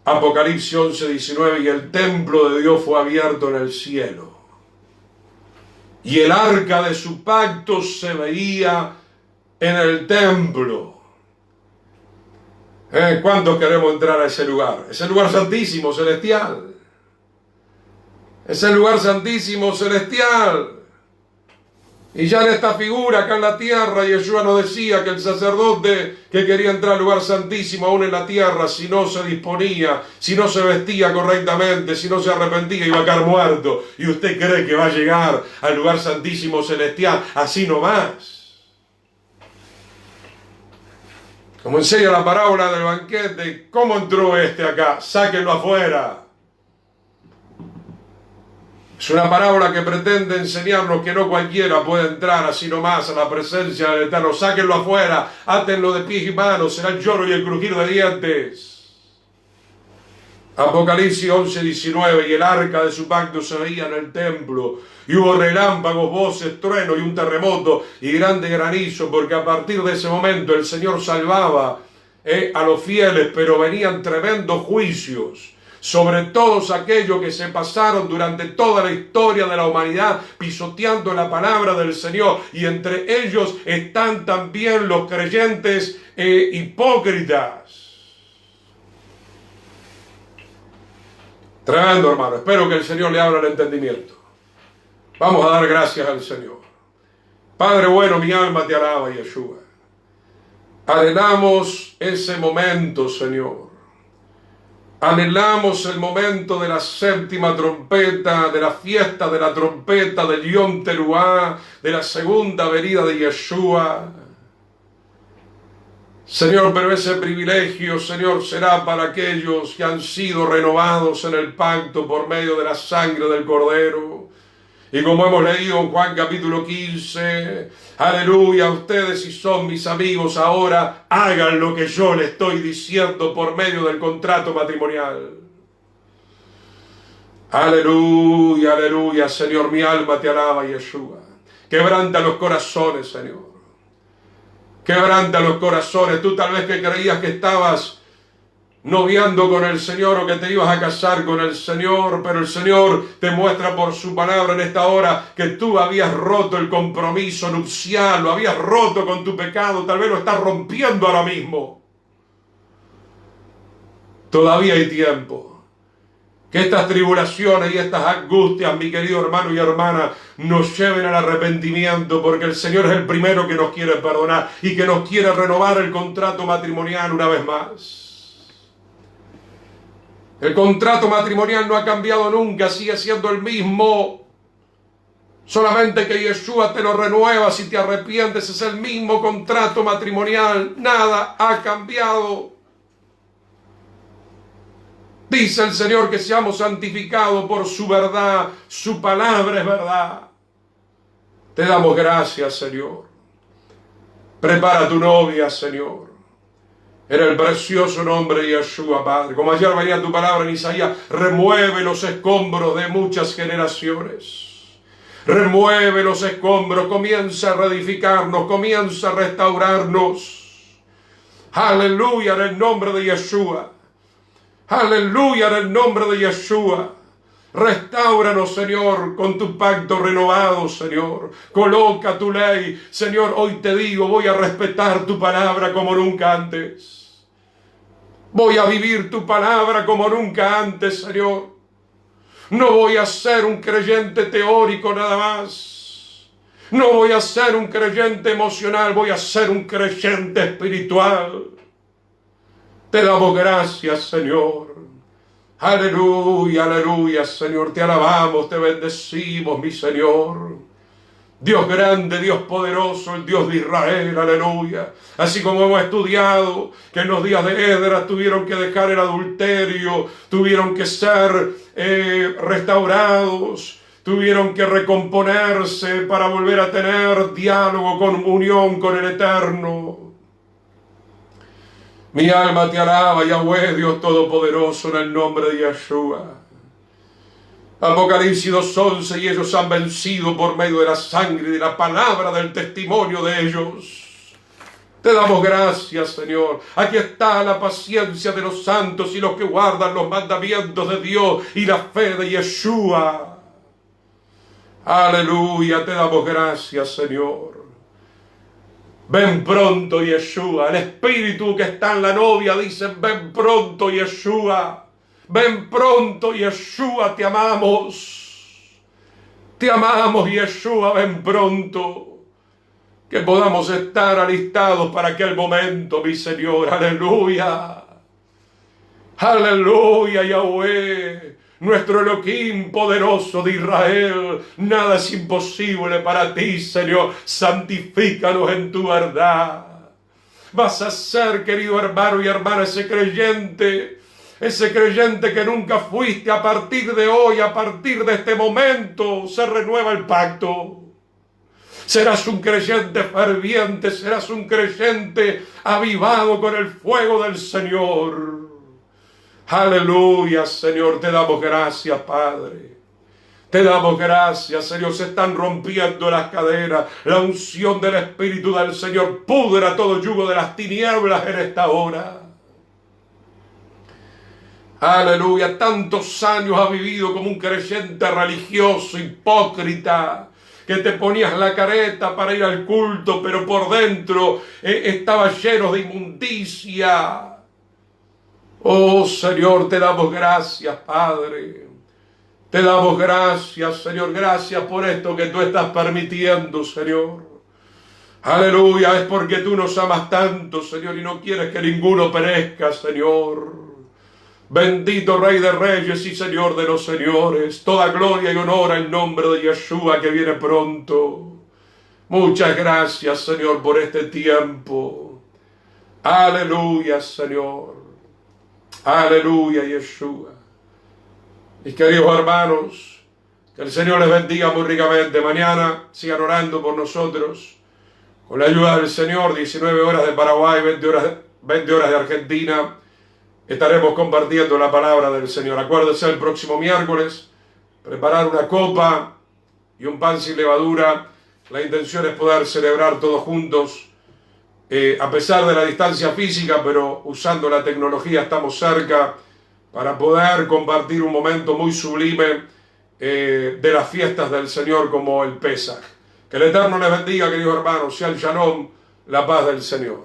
S1: Apocalipsis 11, 19, y el templo de Dios fue abierto en el cielo. Y el arca de su pacto se veía en el templo. ¿Cuántos queremos entrar a ese lugar? Ese lugar santísimo, celestial. Ese lugar santísimo, celestial. Y ya en esta figura acá en la tierra, Yeshua nos decía que el sacerdote que quería entrar al lugar santísimo aún en la tierra, si no se disponía, si no se vestía correctamente, si no se arrepentía, iba a caer muerto. ¿Y usted cree que va a llegar al lugar santísimo celestial así nomás? Como enseña la parábola del banquete, ¿cómo entró este acá? Sáquenlo afuera. Es una parábola que pretende enseñarnos que no cualquiera puede entrar así nomás a la presencia del Eterno. Sáquenlo afuera, átenlo de pies y manos, será el lloro y el crujir de dientes. Apocalipsis 11:19, y el arca de su pacto se veía en el templo, y hubo relámpagos, voces, truenos y un terremoto y grande granizo, porque a partir de ese momento el Señor salvaba a los fieles, pero venían tremendos juicios sobre todos aquellos que se pasaron durante toda la historia de la humanidad pisoteando la palabra del Señor, y entre ellos están también los creyentes hipócritas. Tremendo, hermano. Espero que el Señor le abra el entendimiento. Vamos a dar gracias al Señor. Padre bueno, mi alma te alaba, Yeshua. Anhelamos ese momento, Señor. Anhelamos el momento de la séptima trompeta, de la fiesta de la trompeta de Yom Teruah, de la segunda venida de Yeshua. Señor, pero ese privilegio, Señor, será para aquellos que han sido renovados en el pacto por medio de la sangre del Cordero. Y como hemos leído en Juan capítulo 15, aleluya, ustedes si son mis amigos ahora, hagan lo que yo les estoy diciendo por medio del contrato matrimonial. Aleluya, aleluya, Señor, mi alma te alaba, Yeshua. Quebranta los corazones, Señor. Quebranta los corazones. Tú tal vez que creías que estabas noviando con el Señor o que te ibas a casar con el Señor, pero el Señor te muestra por su palabra en esta hora que tú habías roto el compromiso nupcial, lo habías roto con tu pecado, tal vez lo estás rompiendo ahora mismo. Todavía hay tiempo. Que estas tribulaciones y estas angustias, mi querido hermano y hermana, nos lleven al arrepentimiento, porque el Señor es el primero que nos quiere perdonar y que nos quiere renovar el contrato matrimonial una vez más. El contrato matrimonial no ha cambiado nunca, sigue siendo el mismo. Solamente que Yeshua te lo renueva si te arrepientes, es el mismo contrato matrimonial. Nada ha cambiado. Dice el Señor que seamos santificados por su verdad. Su palabra es verdad. Te damos gracias, Señor. Prepara tu novia, Señor. En el precioso nombre de Yeshua, Padre. Como ayer venía tu palabra en Isaías, remueve los escombros de muchas generaciones. Remueve los escombros, comienza a reedificarnos, comienza a restaurarnos. Aleluya en el nombre de Yeshua. Aleluya en el nombre de Yeshua. Restáuranos, Señor, con tu pacto renovado, Señor. Coloca tu ley. Señor, hoy te digo, voy a respetar tu palabra como nunca antes. Voy a vivir tu palabra como nunca antes, Señor. No voy a ser un creyente teórico nada más. No voy a ser un creyente emocional, voy a ser un creyente espiritual. Te damos gracias, Señor. Aleluya, aleluya, Señor. Te alabamos, te bendecimos, mi Señor. Dios grande, Dios poderoso, el Dios de Israel, aleluya. Así como hemos estudiado que en los días de Esdras tuvieron que dejar el adulterio, tuvieron que ser restaurados, tuvieron que recomponerse para volver a tener diálogo, comunión con el Eterno. Mi alma te alaba, Yahweh, Dios Todopoderoso, en el nombre de Yeshua. Apocalipsis 2:11, y ellos han vencido por medio de la sangre y de la palabra del testimonio de ellos. Te damos gracias, Señor. Aquí está la paciencia de los santos y los que guardan los mandamientos de Dios y la fe de Yeshua. Aleluya, te damos gracias, Señor. Ven pronto, Yeshua. El espíritu que está en la novia dice, ven pronto, Yeshua. Ven pronto, Yeshua, te amamos. Te amamos, Yeshua, ven pronto. Que podamos estar alistados para aquel momento, mi Señor. Aleluya. Aleluya, Yahweh. Nuestro Elohim poderoso de Israel. Nada es imposible para ti, Señor. Santifícanos en tu verdad. Vas a ser, querido hermano y hermana, ese creyente que nunca fuiste. A partir de hoy, a partir de este momento, se renueva el pacto. Serás un creyente ferviente, serás un creyente avivado con el fuego del Señor. Aleluya, Señor, te damos gracias, Padre. Te damos gracias, Señor. Se están rompiendo las cadenas. La unción del Espíritu del Señor pudra todo yugo de las tinieblas en esta hora. Aleluya. Tantos años has vivido como un creyente religioso, hipócrita, que te ponías la careta para ir al culto, pero por dentro estabas lleno de inmundicia. Oh Señor, te damos gracias, Padre. Te damos gracias, Señor. Gracias por esto que tú estás permitiendo, Señor. Aleluya, es porque tú nos amas tanto, Señor, y no quieres que ninguno perezca, Señor. Bendito Rey de Reyes y Señor de los Señores. Toda gloria y honor al nombre de Yeshua que viene pronto. Muchas gracias, Señor, por este tiempo. Aleluya, Señor. Aleluya, Yeshua. Mis queridos hermanos, que el Señor les bendiga muy ricamente. Mañana sigan orando por nosotros. Con la ayuda del Señor, 19 horas de Paraguay, 20 horas de Argentina, estaremos compartiendo la palabra del Señor. Acuérdense, el próximo miércoles, preparar una copa y un pan sin levadura. La intención es poder celebrar todos juntos. A pesar de la distancia física, pero usando la tecnología estamos cerca para poder compartir un momento muy sublime de las fiestas del Señor como el Pesaj. Que el Eterno les bendiga, queridos hermanos, sea el Shalom, la paz del Señor.